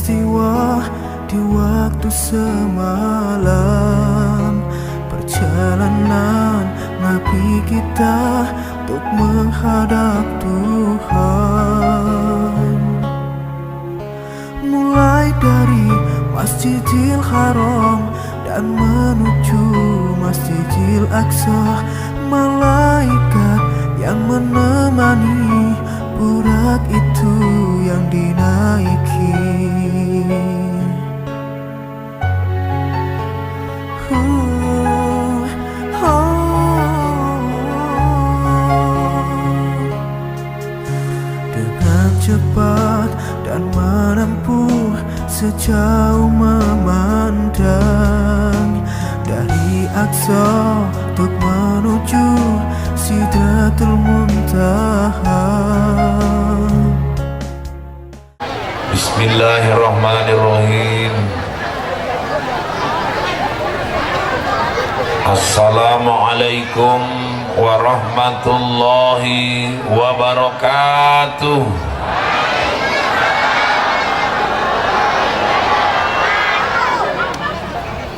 peristiwa di waktu semalam, perjalanan Nabi kita untuk menghadap Tuhan. Mulai dari Masjidil Haram dan menuju Masjidil Aqsa, malaikat yang menemani burak itu yang dinaiki. Dengan cepat dan menempuh sejauh memandang dari Aqsa untuk menuju Sidratul Muntaha. Bismillahirrahmanirrahim. Assalamualaikum warahmatullahi wabarakatuh.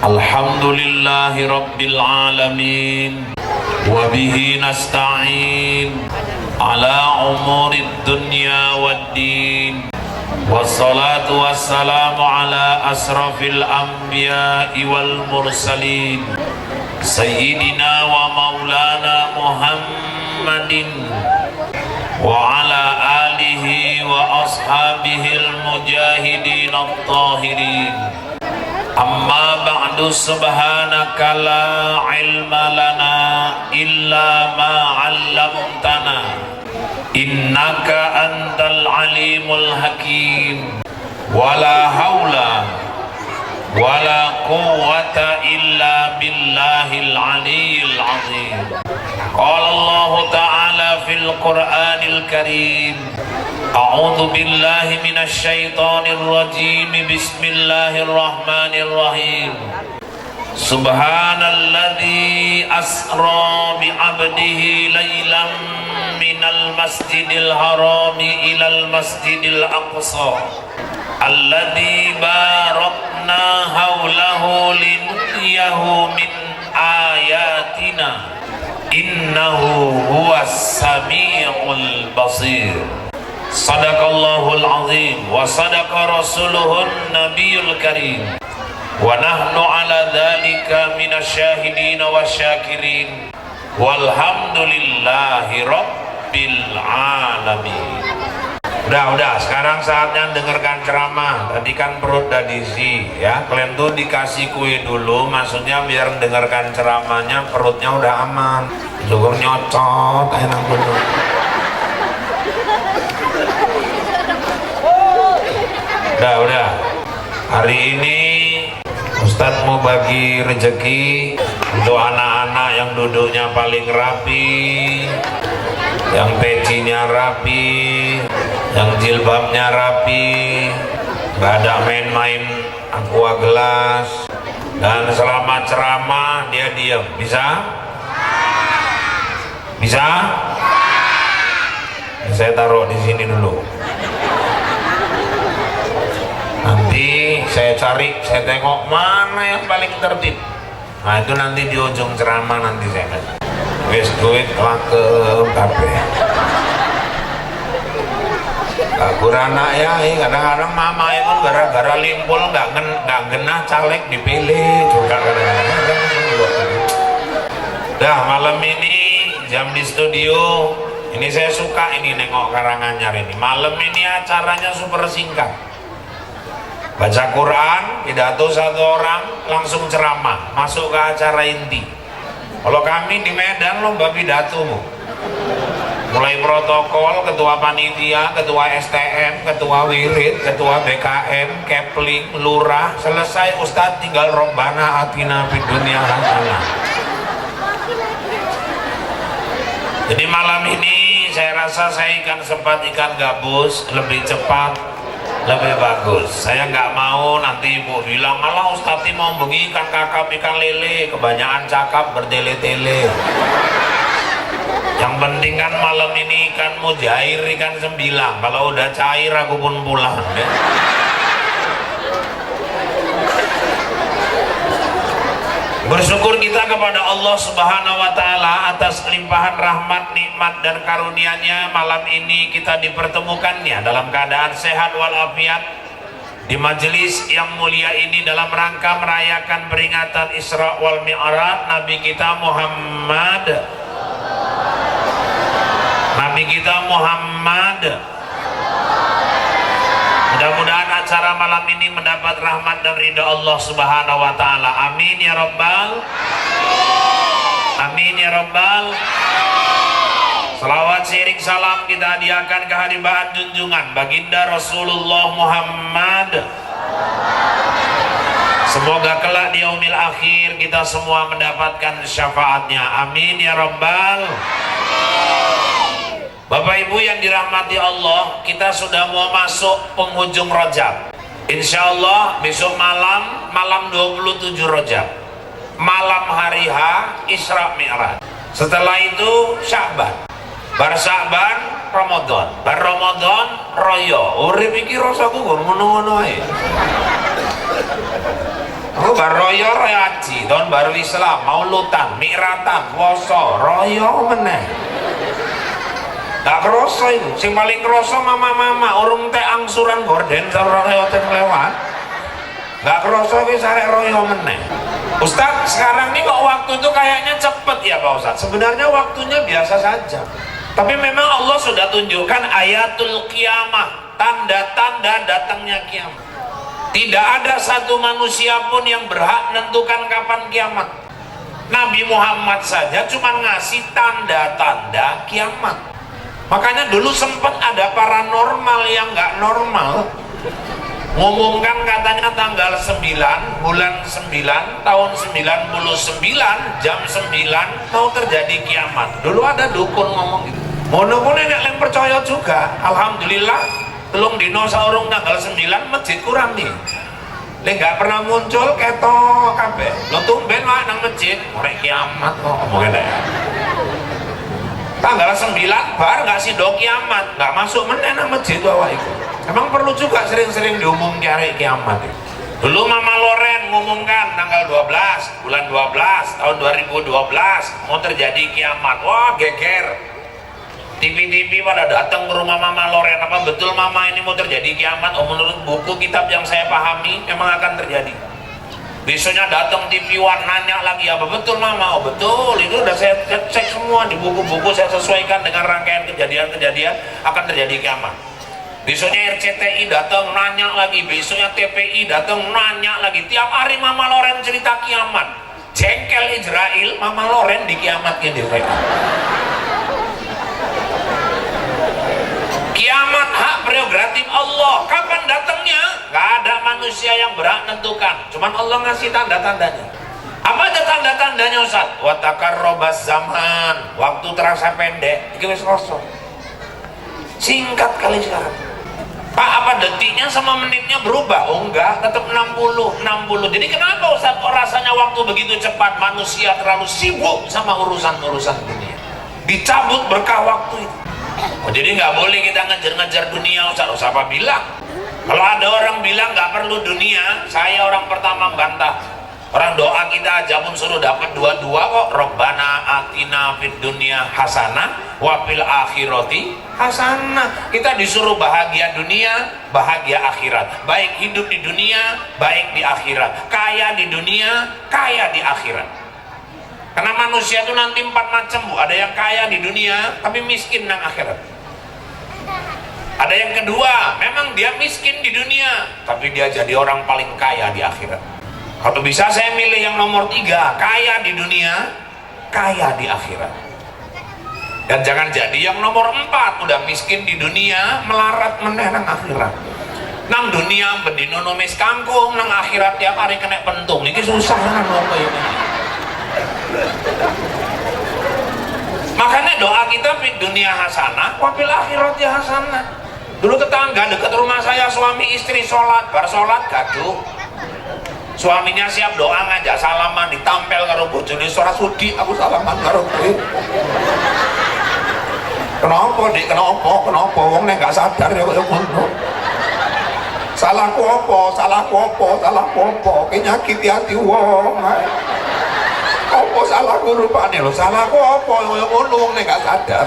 Alhamdulillahi rabbil alamin, wabihi nasta'in ala umurid dunya waddin, wassalatu wassalamu ala asrafil anbiya'i wal mursalin, sayyidina wa maulana Muhammadin wa ala alihi wa ashabihil mujahidin at-tahirin. Amma ba'du, subhanaka la ilma lana illa ma 'allamtana innaka antal alimul hakim. Wala haula wala quwwata illa billahil aliyyil azim. Qala Allah ta'ala fil Qur'anil Karim, a'udzu billahi minasy syaithanir rajim. Bismillahirrahmanirrahim. Subhanalladzi asra bi 'abdihi lailan minal masjidil harami ilal masjidil aqsa alladzi barakna haulahu linuriyahu min ayatina innahu huwas samiul basir. Sadaqallahul azim wa sadaqa rasuluhun nabiyul karim, wa nahnu ala dhalika minasyahidin wa syakirin, walhamdulillahi rabbil alamin. Udah, sekarang saatnya dengarkan ceramah. Tadi kan perut udah diisi ya. Kalian tuh dikasih kue dulu, maksudnya biar dengarkan ceramahnya perutnya udah aman. Juga nyocot enak dulu. Udah. Hari ini Ustadz mau bagi rezeki untuk anak-anak yang duduknya paling rapi, yang pecinya rapi, yang jilbabnya rapi, gak ada main-main aqua gelas, dan selama ceramah dia diam. Bisa? Saya taruh di sini dulu. Nanti saya cari, saya tengok mana yang paling tertib. Nah itu nanti di ujung ceramah nanti saya kasih. Wes duit lakem kabeh. Anak ya, kadang-kadang mama itu gara-gara limpul nggak genah caleg dipilih juga kadang-kadang. Dah malam ini jam di studio ini saya suka ini nengok Karanganyar ini. Malam ini acaranya super singkat. Baca Quran, pidato satu orang, langsung ceramah, masuk ke acara inti. Kalau kami di Medan lomba pidato, mulai protokol, ketua panitia, ketua STM, ketua wirid, ketua BKM, kepling, lurah, selesai Ustadz tinggal robbana atina fid dunya hasanah. Jadi malam ini saya rasa saya sempat ikan gabus lebih cepat, lebih bagus. Saya nggak mau nanti ibu bilang malah Ustadz mau bengi ikan kakap ikan lele, kebanyakan cakap bertele-tele. Yang penting kan malam ini ikan mujair, ikan sembilang. Kalau udah cair aku pun pulang deh. Bersyukur kita kepada Allah Subhanahu wa Ta'ala atas limpahan rahmat, nikmat, dan karunia-Nya. Malam ini kita dipertemukannya dalam keadaan sehat walafiat di majelis yang mulia ini dalam rangka merayakan peringatan Isra wal Mi'raj Nabi kita Muhammad. Mudah-mudahan acara malam ini mendapat rahmat dan ridha Allah Subhanahu wa Ta'ala. Amin ya Rabbal. Amin ya Rabbal. Salawat syirik salam kita hadiahkan kehadiran junjungan baginda Rasulullah Muhammad. Semoga kelak di yaumil akhir kita semua mendapatkan syafaatnya. Amin ya Rabbal. Bapak Ibu yang dirahmati Allah, kita sudah mau masuk penghujung Rajab. Insya Allah besok malam 27 Rajab, malam hari H Isra Mi'raj. Setelah itu Sya'ban, bar Sya'ban Ramadan, bar Ramadan Royo. Urip iki rasaku ngono-ngono ae. Aku bar Royo haji, tahun baru Islam, Mauludan, Mi'ratan, poso, Royo meneh. Gak kerasa itu, sing paling kerasa mama-mama urung teh angsuran gorden sareng hotel lewat. Gak kerasa wis arek royo meneh. Ustaz, sekarang ini kok waktu itu kayaknya cepet ya Pak Ustaz. Sebenarnya waktunya biasa saja. Tapi memang Allah sudah tunjukkan ayatul kiamah, tanda-tanda datangnya kiamat. Tidak ada satu manusia pun yang berhak menentukan kapan kiamat. Nabi Muhammad saja cuma ngasih tanda-tanda kiamat. Makanya dulu sempat ada paranormal yang nggak normal ngumumkan katanya tanggal 9 bulan 9 tahun 99 jam 9 mau terjadi kiamat. Dulu ada dukun ngomong gitu. Mono pun enak yang percaya juga. Alhamdulillah telung dino saurung tanggal 9 masjid kurang nih. Lek nggak pernah muncul ketok kabeh. Lo tumben wae nang masjid orek kiamat kok ngomongin ya. Tanggal 9 bar nggak sih do kiamat, nggak masuk meneh nang masjid bawah itu. Emang perlu juga sering-sering diumum hari kiamat. Dulu Mama Loren ngumumkan tanggal 12 bulan 12 tahun 2012 mau terjadi kiamat. Wah geger. TV-TV pada datang ke rumah Mama Loren. Apa betul Mama ini mau terjadi kiamat? Oh menurut buku kitab yang saya pahami memang akan terjadi. Besoknya datang TV One nanya lagi, apa betul Mama? Oh betul, itu udah saya cek semua di buku-buku, saya sesuaikan dengan rangkaian kejadian-kejadian akan terjadi kiamat. Besoknya RCTI datang nanya lagi, besoknya TPI datang nanya lagi. Tiap hari Mama Loren cerita kiamat. Jengkel Israel, Mama Loren di kiamat ini. Kiamat hak prerogatif Allah. Kapan datangnya? Gak ada manusia yang berhak menentukan. Cuman Allah ngasih tanda-tandanya. Apa aja tanda-tandanya Ustaz? Wa takarrobas zaman. Waktu terasa pendek. Iki wis kosong. Singkat kali sekarang. Pak, apa detiknya sama menitnya berubah? Oh enggak, tetap 60. Jadi kenapa Ustaz kok rasanya waktu begitu cepat? Manusia terlalu sibuk sama urusan-urusan dunia. Dicabut berkah waktu itu. Oh, jadi nggak boleh kita ngejar-ngejar dunia Ustaz. Siapa bilang? Kalau ada orang bilang nggak perlu dunia, saya orang pertama bantah. Orang doa kita aja pun suruh dapat dua-dua kok. Robbana atina fid dunya hasanah wa fil akhirati hasanah. Kita disuruh bahagia dunia, bahagia akhirat. Baik hidup di dunia, baik di akhirat. Kaya di dunia, kaya di akhirat. Karena manusia itu nanti 4 macam Bu. Ada yang kaya di dunia tapi miskin nang akhirat. Ada yang kedua, memang dia miskin di dunia tapi dia jadi orang paling kaya di akhirat. Kalau bisa saya milih yang nomor 3, kaya di dunia, kaya di akhirat. Dan jangan jadi yang nomor 4, udah miskin di dunia, melarat meneh nang akhirat. Nang dunia bendino numis kangkung, nang akhirat tiap hari kena pentung. Ini susah nang ngomong ini. Makanya doa kita di dunia hasanah, wafil akhirat ya hasanah. Dulu tetangga dekat rumah saya suami istri sholat, bar sholat gaduh. Suaminya siap doa ngajak salaman, ditampel karo bojone suara sudi, aku salaman karo kowe. Kenapa Dik? Kenapa? Wong nek gak sadar ya kaya ngono. Salahku apa? Ki nyakiti hati wong. Apa salahku rupane lho, salahku apa ngono wong nek gak sadar.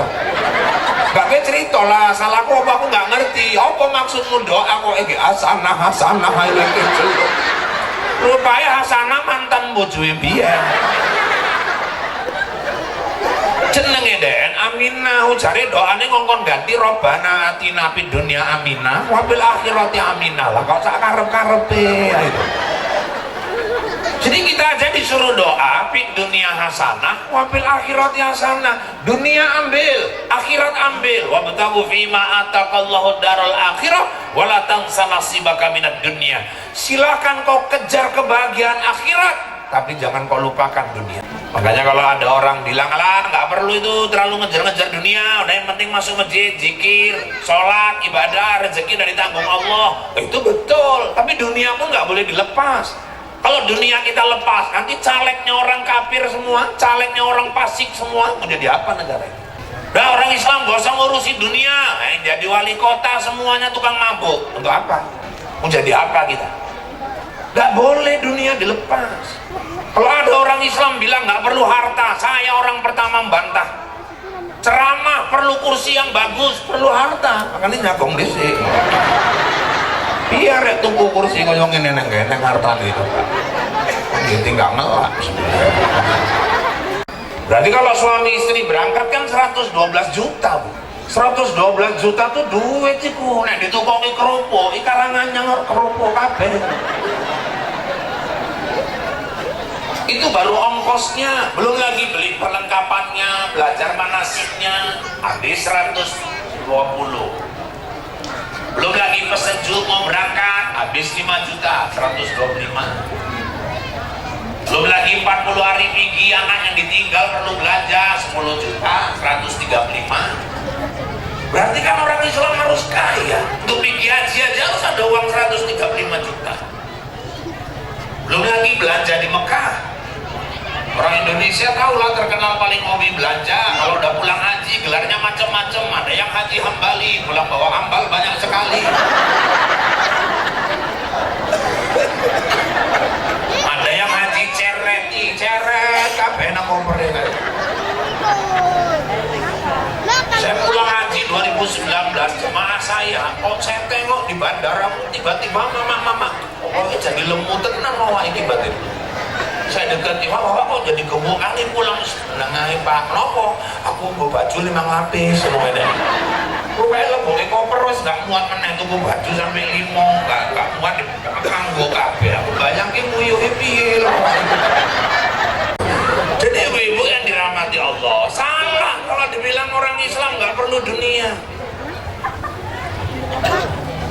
Gak ke cerita lah, salahku apa aku gak ngerti. Apa maksudmu doa kok iki hasanah hasanah iki celuk. Rupanya hasanah mantan bojoe biyen. Jenenge Den Aminah, jare doane ngongkon ganti Robbana atina fid dunya aminah wa fil akhirati aminah. Lah kok sak karep-karepe itu. Jadi kita aja disuruh doa fid dunya hasanah wa fil akhirati hasanah. Dunia ambil, akhirat ambil. Wa batagu fima ataqallahu darul akhirah wa la tansa nasibaka minad dunya. Silakan kau kejar kebahagiaan akhirat, tapi jangan kau lupakan dunia. Makanya kalau ada orang bilang, lah nggak perlu itu terlalu ngejar-ngejar dunia, udah yang penting masuk masjid, zikir, sholat, ibadah, rezeki dari tanggung Allah. Itu betul, tapi dunia pun nggak boleh dilepas. Kalau dunia kita lepas, nanti calegnya orang kafir semua, calegnya orang fasik semua, mau jadi apa negara ini? Nah, orang Islam gak usah ngurusi dunia, jadi wali kota semuanya tukang mabuk, untuk apa? Mau jadi apa kita? Gak boleh dunia dilepas. Kalau ada orang Islam bilang nggak perlu harta, saya orang pertama membantah. Ceramah perlu kursi yang bagus, perlu harta, makanya nyakong disi. Biar tunggu kursi koyong ini neng harta gitu. Jadi nggak ngelak. Berarti kalau suami istri berangkat kan 112 juta bu. 112 juta tuh duit sih ku. Nek ditukoki kerupuk, ikarangannya kerupuk kabeh. Itu baru ongkosnya, belum lagi beli perlengkapannya, belajar manasiknya, habis 120. Belum lagi pesejuk mau berangkat, habis 5 juta, 125. Belum lagi 40 hari pergi, anak yang ditinggal perlu belanja 10 juta, 135. Berarti kan orang Islam harus kaya. Untuk pergi haji aja harus ada uang 135 juta. Belum lagi belanja di Mekah. Orang Indonesia tahulah terkenal paling hobi belanja. Kalau udah pulang haji gelarnya macam-macam. Ada yang haji hambali, pulang bawa hambal banyak sekali. Ada yang haji ceret kabeh nang kompere. Saya pulang haji 2019, jemaah saya kok saya tengok di bandara tiba-tiba mama kok jadi lemu tenan mau iki batin. Saya dekati, wah kok jadi gemuk kali pulang nengahi Pak, nopo aku bawa baju 5 lapis semuanya. Rupanya lo boleh koper wes gak muat meneh tuku baju sampai 5, gak muat di kanggo kabeh. Aku bayangin muyuhe piye lho. Jadi ibu-ibu yang dirahmati Allah, salah kalau dibilang orang Islam gak perlu dunia.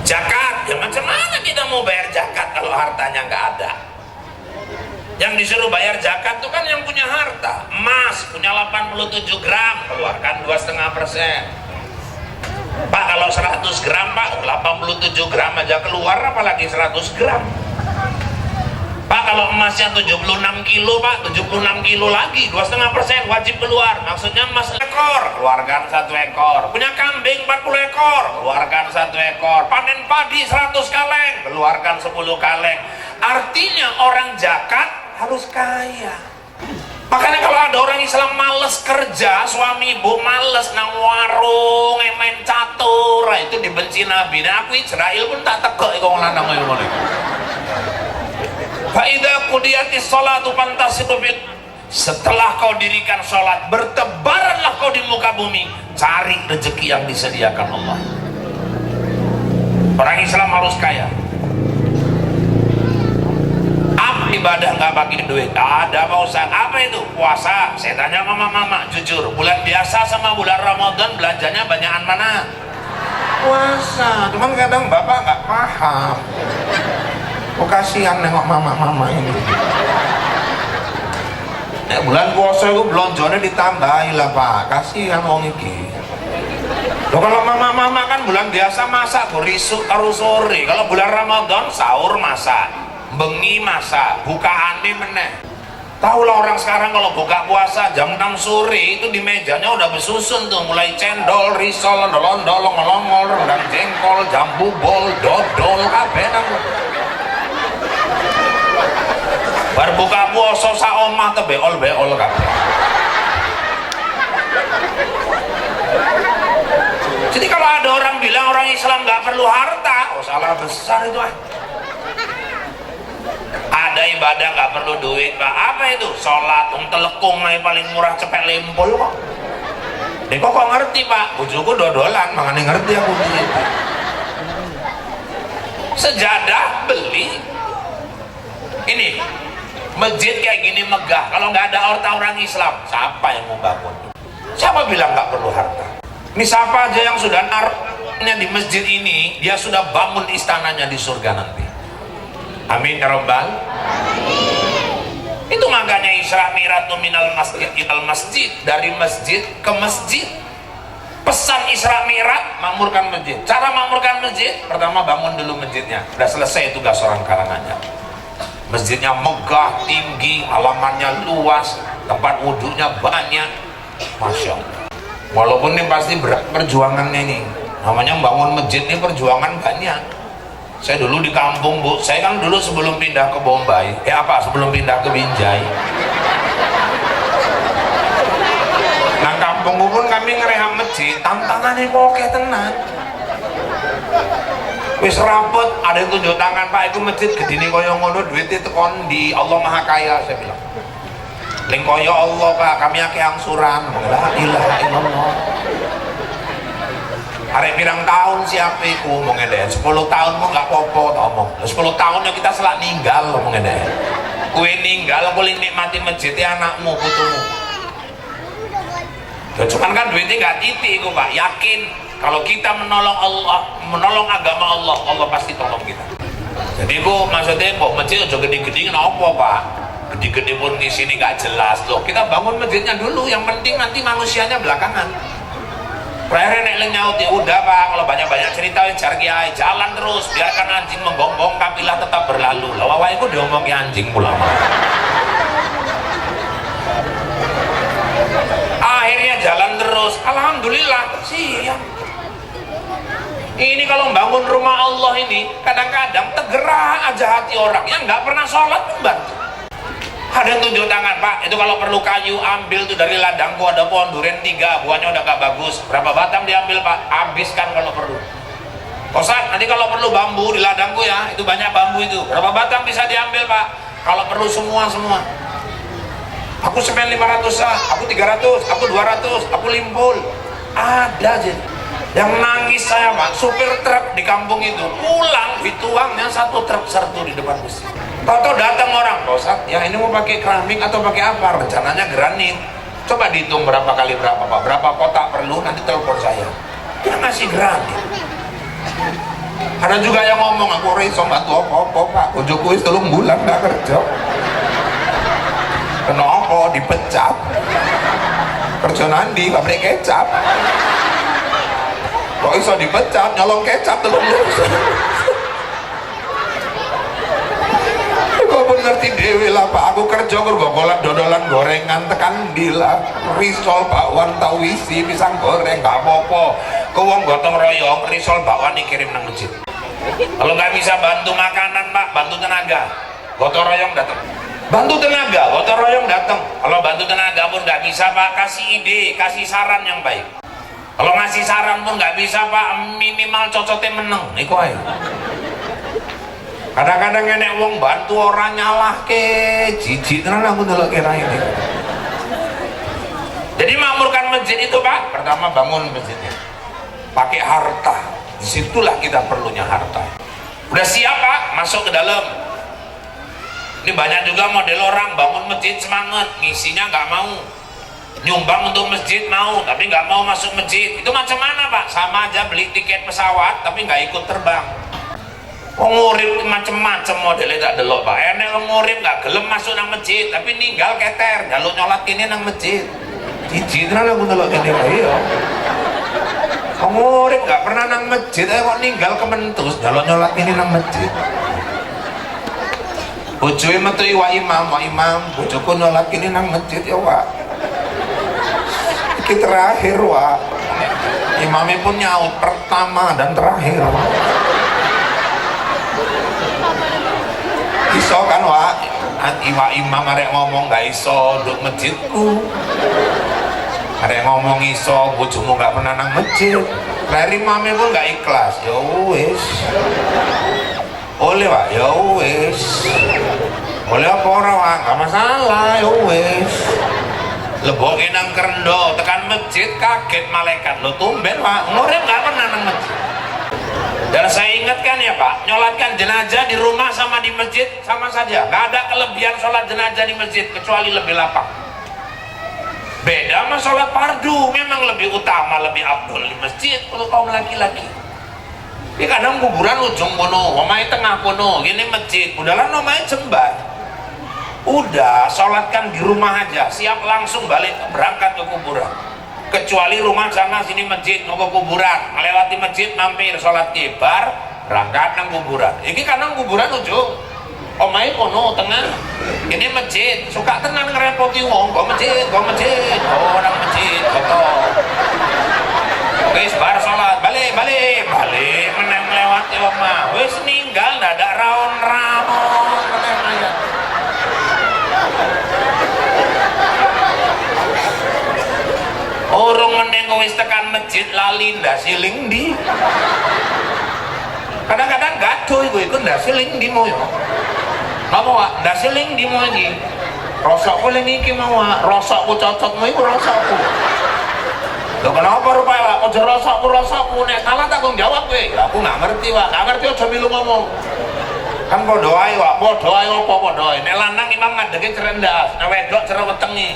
Zakat, ya macam mana kita mau bayar zakat kalau hartanya gak ada? Yang disuruh bayar zakat itu kan yang punya harta. Emas punya 87 gram, keluarkan 2,5%. Pak kalau 100 gram Pak, 87 gram aja keluar, apalagi 100 gram. Pak kalau emasnya 76 kilo Pak, 76 kilo lagi 2,5% wajib keluar. Maksudnya emas ekor, keluarkan 1 ekor. Punya kambing 40 ekor, keluarkan 1 ekor. Panen padi 100 kaleng, keluarkan 10 kaleng. Artinya orang zakat harus kaya. Makanya kalau ada orang Islam males kerja, suami ibu males nang warung, main catur, itu dibenci Nabi. Nah aku Israel pun tak tegak iku lanang ngono. Fa idza qudiyatis sholatu fantasibu fil. Setelah kau dirikan sholat, bertebaranlah kau di muka bumi, cari rezeki yang disediakan Allah. Orang Islam harus kaya. Ibadah nggak pakai duit, ada Pak Ustaz. Apa itu? Puasa. Saya tanya mama jujur, bulan biasa sama bulan Ramadan belanjanya banyakan mana? Puasa. Cuman kadang bapak nggak paham. Oh kasihan nengok mama ini. Nek bulan puasa itu belonjone ditambahi lah Pak, kasihan wong iki. Loh kalau mama kan bulan biasa masak berisuk karo sore. Kalau bulan Ramadan sahur masak, bengi masak, bukaane meneh. Tahulah orang sekarang kalau buka puasa jam 6 sore itu di mejanya udah bersusun tuh, mulai cendol, risol, dolong, melongol, rendang jengkol, jambu bol, dodol, kabeh nang. Bar buka puasa sak omah te beol-beol kabeh. Jadi kalau ada orang bilang orang Islam nggak perlu harta, oh salah besar itu ah. Ada ibadah nggak perlu duit, Pak. Apa itu? Sholat, telekung yang paling murah cepet lempul kok. Dek kok ngerti, Pak? Bojoku dodolan, makanya ngerti aku cerita. Sejadah beli. Ini masjid kayak gini megah. Kalau nggak ada orang Islam, siapa yang mau bangun? Siapa bilang nggak perlu harta? Ini siapa aja yang sudah naruhnya di masjid ini, dia sudah bangun istananya di surga nanti. Amin ya Rabbal. Itu makanya Isra Mi'raj minal masjid ilal masjid, dari masjid ke masjid. Pesan Isra Mi'raj, makmurkan masjid. Cara makmurkan masjid, pertama bangun dulu masjidnya. Udah selesai tugas orang karangannya. Masjidnya megah, tinggi, halamannya luas, tempat wudhunya banyak. Masya Allah. Walaupun ini pasti berat perjuangannya ini. Namanya bangun masjid ini perjuangan banyak. Saya dulu di kampung, Bu. Saya kan dulu sebelum pindah ke Bombay, sebelum pindah ke Binjai. Nah, kampungku pun kami ngerehab masjid, tantangannya kok kayak tenan. Wis rapet, ada yang tunjuk tangan, Pak, itu masjid gedine koyo ngono, duitnya tekon di Allah Maha Kaya, saya bilang. Ling koyo Allah, Pak, kami akeh angsuran. La ilaha illallah. Arek pirang tahun siapa iku ngomong ngene 10 tahun mau gak popo tak omong 10 tahun ya kita selak ninggal ngomong ngene kue ninggal boleh nikmati masjid anakmu putumu ya, cuman kan duitnya gak titik iku Pak, yakin kalau kita menolong Allah, menolong agama Allah, Allah pasti tolong kita. Jadi iku maksudnya kok masjid aja gede-gede kenapa Pak, gede-gede pun di sini gak jelas loh, kita bangun masjidnya dulu, yang penting nanti manusianya belakangan. Terakhir nek nyaut ya udah Pak, kalau banyak-banyak cerita jar kiai, jalan terus, biarkan anjing menggonggong kafilah tetap berlalu. Lah wae iku diomongi anjing ulama. Akhirnya jalan terus, alhamdulillah siap. Ini kalau bangun rumah Allah ini, kadang-kadang tergerak aja hati orang yang nggak pernah sholat bantu. Ada yang tunjuk tangan, Pak, itu kalau perlu kayu ambil tuh dari ladangku, ada pohon durian 3, buahnya udah gak bagus, berapa batang diambil Pak, habiskan kalau perlu. Ustaz, nanti kalau perlu bambu di ladangku ya, itu banyak bambu itu, berapa batang bisa diambil Pak, kalau perlu semua. Aku semen 500 aku 300, aku 200, aku limpul. Ada aja yang nangis saya Pak, supir truk di kampung itu pulang dituangnya 1 truk sertu di depan masjid. Tahu datang orang, Ustaz, ya ini mau pakai keramik atau pakai apa? Rencananya granit. Coba dihitung berapa kali berapa Pak, berapa kotak perlu, nanti telepon saya. Dia ngasih granit. Ada juga yang ngomong, aku iso bantu apa-apa Pak, bojoku wis 3 bulan gak kerja. Kenapa dipecat? Kerja nanti pabrik kecap. Kok iso dipecat, nyolong kecap 3 bulan. Kok ngerti dewe lah Pak, aku kerja kergogolan dodolan gorengan tekan dila risol bakwan tau isi pisang goreng gak apa-apa ke wong gotong royong risol bakwan dikirim nang masjid. Kalau nggak bisa bantu makanan Pak, bantu tenaga, gotong royong datang. Bantu tenaga, gotong royong datang. Kalau bantu tenaga pun nggak bisa Pak, kasih ide, kasih saran yang baik. Kalau ngasih saran pun nggak bisa Pak, minimal cocoknya meneng iku ae. Kadang-kadang enek wong bantu orang nyalah ke jijik tenan aku ndelok kira ini. Jadi makmurkan masjid itu Pak, pertama bangun masjidnya. Pakai harta. Disitulah kita perlunya harta. Udah siap Pak, masuk ke dalam. Ini banyak juga model orang bangun masjid semangat, ngisinya nggak mau. Nyumbang untuk masjid mau, tapi nggak mau masuk masjid. Itu macam mana Pak? Sama aja beli tiket pesawat, tapi nggak ikut terbang. Wong urip macem-macem modelnya tak delok Pak. Enek wong urip gak gelem masuk nang masjid, tapi ninggal keter, njaluk nyolat kene nang masjid. Jiji tenan aku delok kene iya. Wong urip gak pernah nang masjid, kok ninggal kementus, njaluk nyolat kene nang masjid. Bojoe metu wa imam, bojoku nyolat kene nang masjid ya, Wak. Iki terakhir, Wak. Imamnya pun nyaut pertama dan terakhir, Wak. Iso kan Wak, nanti Pak Imam arek ngomong gak iso nduk masjidku, arek ngomong iso bojomu gak pernah nang masjid, dari mame pun gak ikhlas. Ya wis oleh Pak, ya wis oleh apa ora Pak, gak masalah, ya wis leboke nang kerendo tekan masjid kaget malaikat, lo tumben Pak murid gak pernah nang masjid. Dan saya ingatkan ya Pak, nyolatkan jenazah di rumah sama di masjid sama saja, gak ada kelebihan sholat jenazah di masjid kecuali lebih lapang. Beda sama sholat fardu, memang lebih utama, lebih abdul di masjid untuk kaum laki-laki. Tapi kadang kuburan ujung kono, omai tengah kono, gini masjid, udahlah nomai jembat. Udah, sholatkan di rumah aja, siap langsung balik berangkat ke kuburan. Kecuali rumah sana sini masjid nopo kuburan, melewati masjid mampir sholat kibar, berangkat nang kuburan. Iki kadang kuburan ujung, omai kono tengah, ini masjid, suka tenang ngerepoti wong, kok masjid, oh orang masjid, kok. Wis bar sholat, balik, meneng melewati omah, wis ninggal, ndak ada raon-raon, meneng aja. Orang meneng wis tekan masjid lali ndasiling di. Kadang-kadang gaduh iku ndasiling di mau yo. Napa Wak? Ndasiling di mau iki. Rosokku ling iki mau Wak, rosokku cocokmu iku rosokku. Lho kenapa rupanya Wak? Aja rosokku nek salah tanggung jawab kowe. Lah aku nggak ngerti Wak, nggak ngerti aja milu ngomong. Kan padha ae Wak, padha ae apa padha ae. Nek lanang imam ngadege cerendas, nek wedok jero wetengi.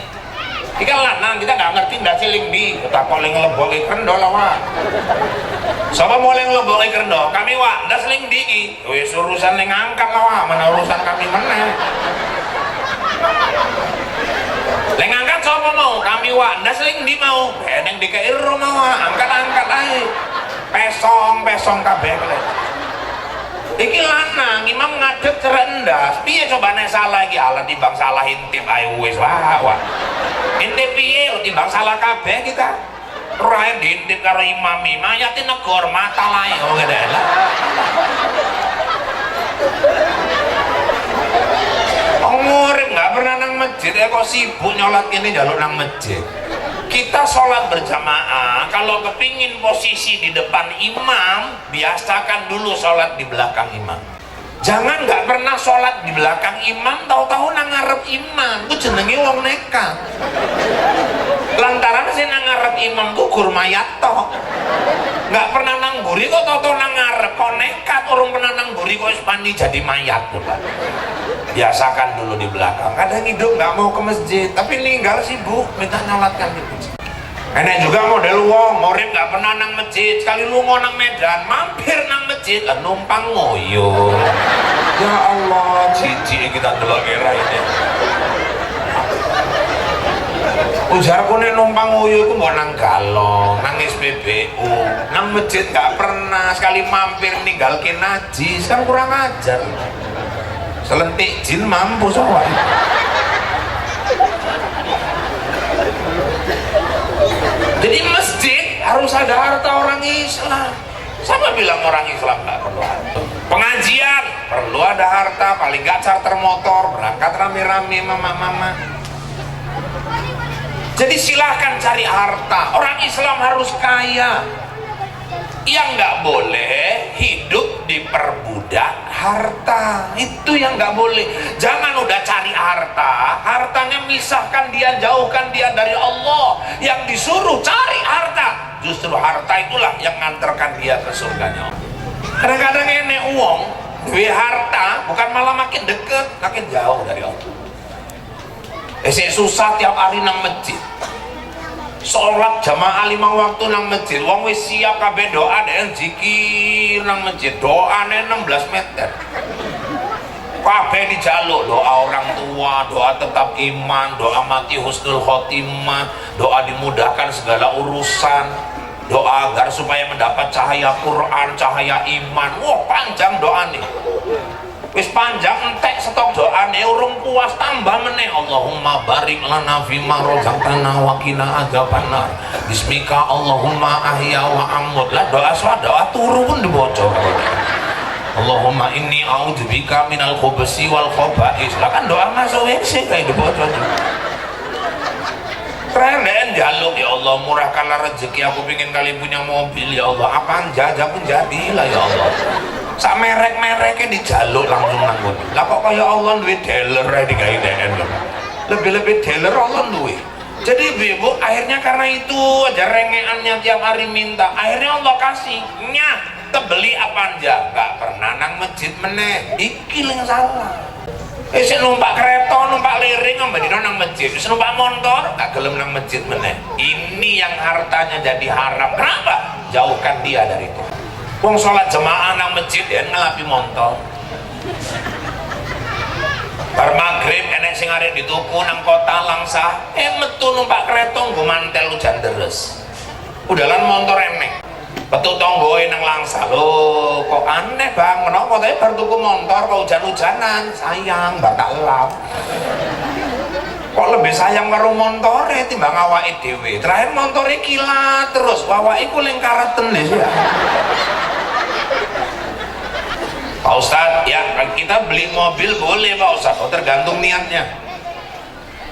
Iki lanang kita nggak ngerti ndasiling di, tak kok ling leboke krendo lah Wak. Sapa mau ling leboke krendo? Kami Wak, ndasiling di iki. Wis urusan ning angkat lah Wak, mana urusan kami meneh. Ling angkat sapa mau? Kami Wak, ndasiling di mau. Beneng dikei ro mau angkat ae. Pesong kabeh kele. Iki lanang imam ngadeg cerendas, piye coba nek salah iki ala timbang salah intip ae wis Wak. Intip piye timbang salah kabeh kita. Ora diintip karo imam mayate negor mata lae oh ngene lah. Ngurip nggak pernah nang masjid kok sibuk nyolat ini jaluk nang masjid. Kita sholat berjamaah, kalau kepingin posisi di depan imam, biasakan dulu sholat di belakang imam. Jangan nggak pernah sholat di belakang imam, tahu-tahu nang ngarep imam, itu jenenge wong nekat. Lantaran sih nang ngarep imam ku gur mayat toh. Nggak pernah nang buri kok tahu-tahu nang ngarep, kok nekat orang pernah nang buri kok ispani jadi mayat tuh Pak. Biasakan dulu di belakang. Kadang hidup nggak mau ke masjid, tapi ninggal sibuk minta nyolatkan di masjid. Enak juga model wong, murid nggak pernah nang masjid, sekali lu mau nang Medan, mampir nang masjid, numpang ngoyo. Ya Allah, cici kita delok era ini. Ujarku nih numpang ngoyo itu mau nang galong, nang SPBU, nang masjid nggak pernah, sekali mampir ninggalkin najis, kan kurang ajar. Selentik jin mampu soalnya. Jadi masjid harus ada harta orang Islam. Siapa bilang orang Islam nggak perlu harta? Pengajian perlu ada harta, paling nggak charter motor, berangkat rame-rame mama-mama. Jadi silahkan cari harta. Orang Islam harus kaya. Yang nggak boleh hidup diperbudak harta, itu yang nggak boleh. Jangan udah cari harta, hartanya misahkan dia, jauhkan dia dari Allah. Yang disuruh cari harta, justru harta itulah yang nganterkan dia ke surganya. Kadang-kadang enek uang, duwe harta, bukan malah makin deket, makin jauh dari Allah. Susah tiap hari nang masjid. Sholat jamaah 5 waktu nang masjid, wong wis siap kabeh doa ada yang zikir nang masjid, doane 16 meter kabeh dijaluk, doa orang tua, doa tetap iman, doa mati husnul khotimah, doa dimudahkan segala urusan, doa agar supaya mendapat cahaya Quran, cahaya iman. Wah panjang doa nih, wis panjang entek stok doane urung puas tambah meneh. Allahumma barik lana fima razaqtana wa qina adzabannar. Bismika Allahumma ahya wa amut. Lah doa turu pun dibaca. Allahumma inni a'udzubika minal khubusi wal khaba'is. Lah kan doa masuk WC kayak di bocahnya. Keren jaluk, ya Allah murahkanlah rezeki, aku pingin kali punya mobil ya Allah, apaan jajah pun jadilah ya Allah. Sak merek-mereknya dijaluk langsung nanggung. Lah kok kayak Allah duit dealer di KIDN loh. Lebih-lebih dealer Allah duit. Jadi ibu akhirnya karena itu aja rengeannya tiap hari minta, akhirnya Allah kasih tebeli apa aja, gak pernah nang masjid meneh, iki yang salah. Numpak kereta, numpak liring, ngambadino nang masjid, numpak motor, gak gelem nang masjid meneh. Ini yang hartanya jadi haram. Kenapa? Jauhkan dia dari itu. Wong sholat jemaah nang masjid ya ngelapi motor. Bar maghrib enek sing arek dituku nang kota Langsa, metu numpak kereta nggo mantel ujan deres. Udalan motor enek. Betul tonggoe nang Langsa. Loh, kok aneh Bang, kenapa tadi baru tuku motor kok hujan-hujanan? Sayang, batak elap. Kok lebih sayang karo montore timbang awake dhewe. Terakhir montore kilat terus, awake ku lingkaraten ya. Pak Ustadz, ya kita beli mobil boleh Pak Ustadz, oh, tergantung niatnya.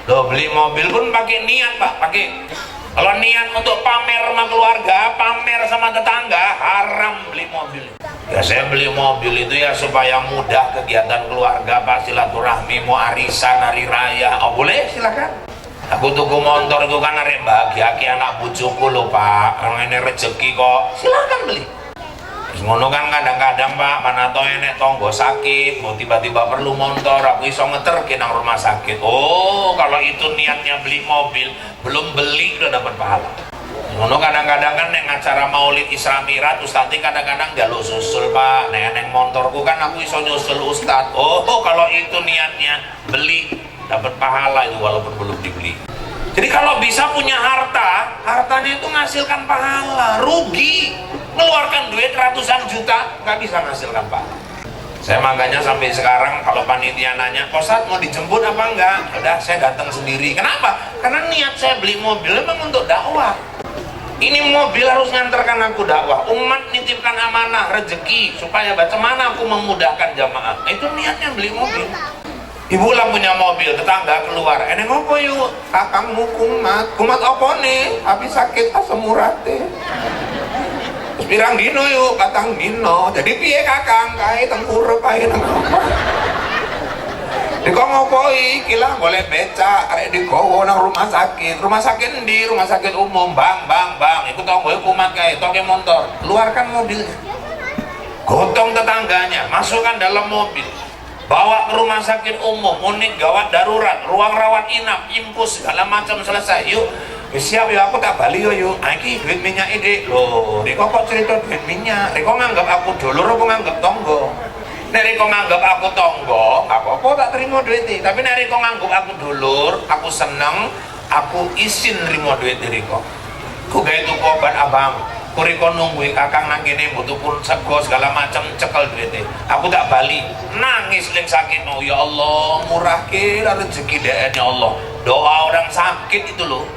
Loh, beli mobil pun pakai niat Pak, pakai. Kalau niat untuk pamer sama keluarga, pamer sama tetangga, haram beli mobil. Ya saya beli mobil itu ya supaya mudah kegiatan keluarga, Pak, silaturahmi, mau arisan, hari raya. Oh boleh, silakan. Aku tuku motor itu kan arek bahagia ki anak bojoku lho Pak. Kalau ini rezeki kok, silakan beli. Ngono kan kadang-kadang Pak, mana tau enek tonggo sakit, mau tiba-tiba perlu motor, aku iso ngeterke nang rumah sakit. Oh, kalau itu niatnya beli mobil, belum beli udah dapat pahala. Ngono kadang-kadang kan nek acara Maulid Isra Mi'raj, Ustadz kadang-kadang jaluk susul Pak. Nek motorku kan aku iso nyusul Ustadz. Oh, kalau itu niatnya beli, dapat pahala itu walaupun belum dibeli. Jadi kalau bisa punya harta, hartanya itu menghasilkan pahala. Rugi mengeluarkan duit ratusan juta nggak bisa menghasilkan pahala. Saya makanya sampai sekarang kalau panitia nanya, Ustadz mau dijemput apa enggak? Udah saya datang sendiri. Kenapa? Karena niat saya beli mobil memang untuk dakwah. Ini mobil harus ngantarkan aku dakwah. Umat nitipkan amanah rezeki supaya bagaimana aku memudahkan jamaah. Itu niatnya beli mobil. Ibu lah punya mobil, tetangga keluar. Ini ngopo yuk? Kakangmu kumat apa nih? Habis sakit asam uratnya. Pirang dino yuk, katang dino. Jadi piye kakang, kae tengkurep kae nang apa? Dikon ngopoi, kila boleh beca, arek digowo nang rumah sakit. Rumah sakit endi? Rumah sakit umum, bang. Iku tonggoe kumat kae, toke motor. Keluarkan mobilnya. Gotong tetangganya, masukkan dalam mobil. Bawa ke rumah sakit umum, unit gawat darurat, ruang rawat inap, infus, segala macam selesai. Yuk, siap ya, aku tak balik yuk. Iki duit minyak ide. Loh, Riko kok cerita duit minyak? Riko nganggap aku dulur apa nganggap tonggo? Nek Riko nganggap aku tonggo, apa-apa tak terima duit ini. Tapi nek Riko nganggap aku dulur, aku seneng, aku izin terima duit Riko. Ku gawe tuku obat abang. Kuriko nunggu kakang nang kene butuh pun sego segala macam cekel duitnya. Aku tak balik, nangis ling sakit. Oh ya Allah, murahke rezeki deh ya Allah. Doa orang sakit itu loh.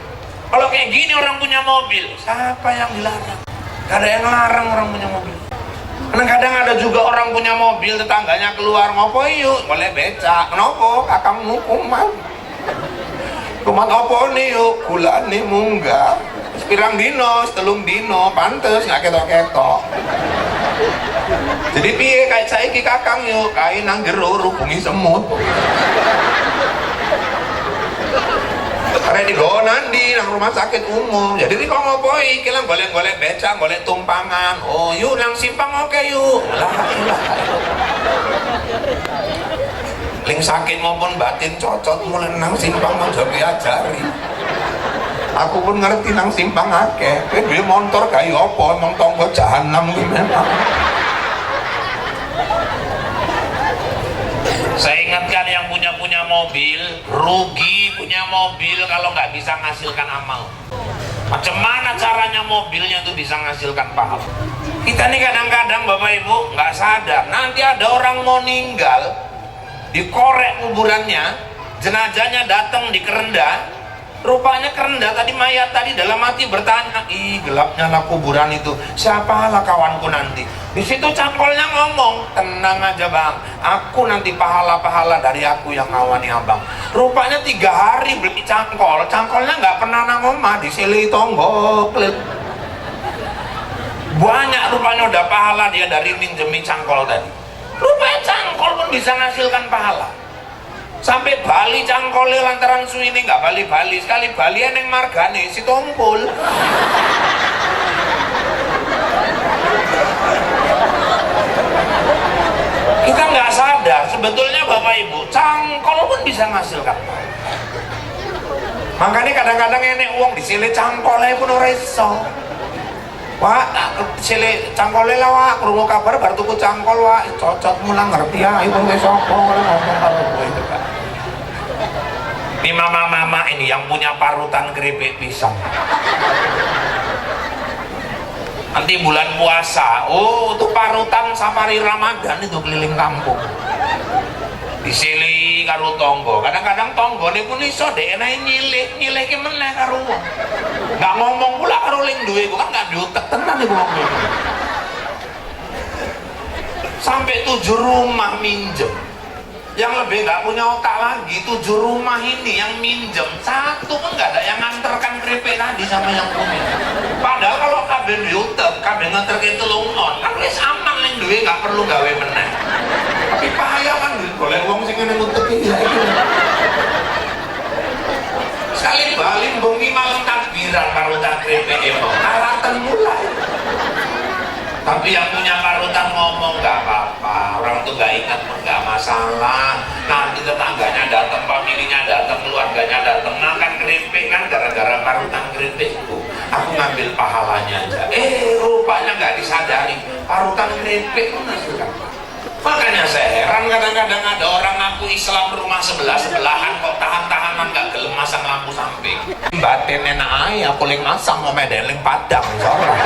Kalau kayak gini orang punya mobil, siapa yang dilarang? Gak ada yang larang orang punya mobil. Kadang-kadang ada juga orang punya mobil, tetangganya keluar ngopo yuk, boleh beca. Kenapa? Kakangmu kumat. Kumat apa nih yuk? Gula nih munggah. Pirang dino, telung dino, pantes nggak ketok-ketok. Jadi piye kayak saiki kakang yuk, kain nang jero rubungi semut. Karena digawa nandi nang rumah sakit umum. Jadi ini kok ngopoi, kalian golek-golek becak, golek tumpangan. Oh yuk nang simpang oke yuk. Ling sakit maupun batin cocot mulai nang simpang mau jadi ajari. Aku pun ngerti nang simpang akeh. Kowe duwe motor kayu apa? Emang tonggo jahanam iki memang. Saya ingatkan yang punya mobil, rugi punya mobil kalau nggak bisa menghasilkan amal. Macam mana caranya mobilnya itu bisa menghasilkan pahala? Kita nih kadang-kadang Bapak Ibu nggak sadar, nanti ada orang mau meninggal, dikorek kuburannya, jenazahnya datang di kerenda, Rupanya kerendah tadi, mayat tadi dalam hati bertanya, ih gelapnya lah kuburan itu, siapalah kawanku nanti. Di situ cangkolnya ngomong, tenang aja bang, aku nanti pahala-pahala dari aku yang ngawani abang. Rupanya 3 hari beli cangkol, cangkolnya nggak pernah nang omah, disili tonggo. Banyak rupanya udah pahala dia dari minjemin cangkol tadi. Rupanya cangkol pun bisa menghasilkan pahala. Sampai Bali cangkole lantaran suwine nggak bali-bali, sekali Bali neng margane si tompul. Kita nggak sadar sebetulnya Bapak Ibu, cangkol pun bisa menghasilkan. Makanya kadang-kadang enek uang disile cangkole pun ora iso. Wah, sile cangkole lah wah, krungu kabar bar tuku cangkol wah, cocot mulang ngerti ya, ibu wis sapa ngomong karo kowe itu kan. Ini mama-mama ini yang punya parutan keripik pisang. Nanti bulan puasa, oh itu parutan safari Ramadan itu keliling kampung. Disili karo tonggo, kadang-kadang tonggo ini pun iso deh, enak nyilih ke meneh karo wong. Nggak ngomong pula karo ling duwe, kan nggak diutek tenan iku wong itu. Sampai 7 rumah minjem. Yang lebih nggak punya otak lagi, 7 rumah ini yang minjem, 1 pun nggak ada yang nganterkan keripik tadi sama yang punya. Padahal kalau kabeh diutek, kabeh nganterke 3 non, kan wis aman ning duwe, nggak perlu gawe meneh. Tapi bahaya kan golek wong sing ngene ngutek iki. Sekali Bali bengi malam takbiran karo cah keripik emang alatan mulai. Tapi yang punya parutan ngomong nggak apa-apa, orang tuh nggak ingat pun nggak masalah. Nanti tetangganya datang, familinya datang, keluarganya datang, makan keripik kan gara-gara parutan keripikku. Aku ngambil pahalanya aja. Rupanya nggak disadari, parutan keripik pun menghasilkan. Makanya saya heran kadang-kadang ada orang ngaku Islam rumah sebelahan kok tahan-tahanan nggak gelem masang lampu samping. Batin enak aja, aku ling masang mau medeling padang, soalnya.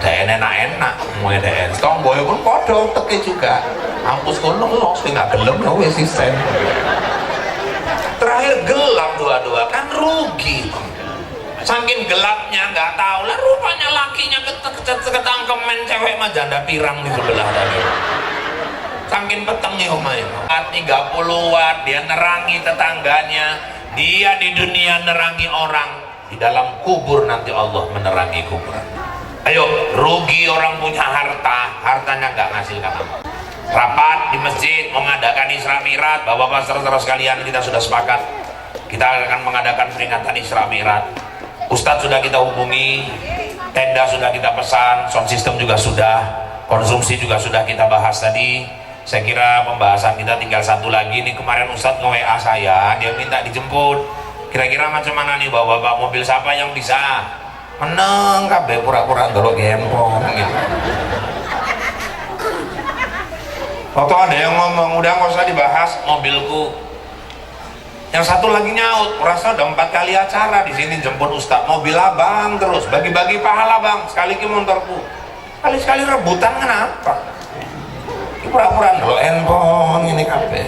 Dan enak-enak mau ada tonggo pun podo teke juga hampus kono los nggak gelem ya wes sisen. Terakhir gelap dua-dua kan rugi. Saking gelapnya nggak tahu lah, rupanya lakinya ketangkemen cewek mah janda pirang di sebelah tadi. Saking petengnya omai 30 watt dia nerangi tetangganya, dia di dunia nerangi orang, di dalam kubur nanti Allah menerangi kuburan. Ayo, rugi orang punya harta, hartanya nggak ngasilkan apa. Rapat di masjid mengadakan Isra Mi'raj, bapak-bapak saudara sekalian, kita sudah sepakat kita akan mengadakan peringatan Isra Mi'raj. Ustadz sudah kita hubungi, tenda sudah kita pesan, sound system juga sudah, konsumsi juga sudah kita bahas tadi. Saya kira pembahasan kita tinggal 1 lagi nih. Kemarin Ustadz nge-WA saya, dia minta dijemput. Kira-kira macam mana nih bapak-bapak, mobil siapa yang bisa? Meneng kabeh pura-pura ndelok handphone gitu. Waktu ada yang ngomong, udah nggak usah dibahas mobilku. Yang satu lagi nyaut, rasa udah 4 kali acara di sini jemput Ustadz, mobil abang terus, bagi-bagi pahala bang, sekali ke motorku. Kali-sekali rebutan kenapa? Pura-pura ndelok handphone ini kabeh.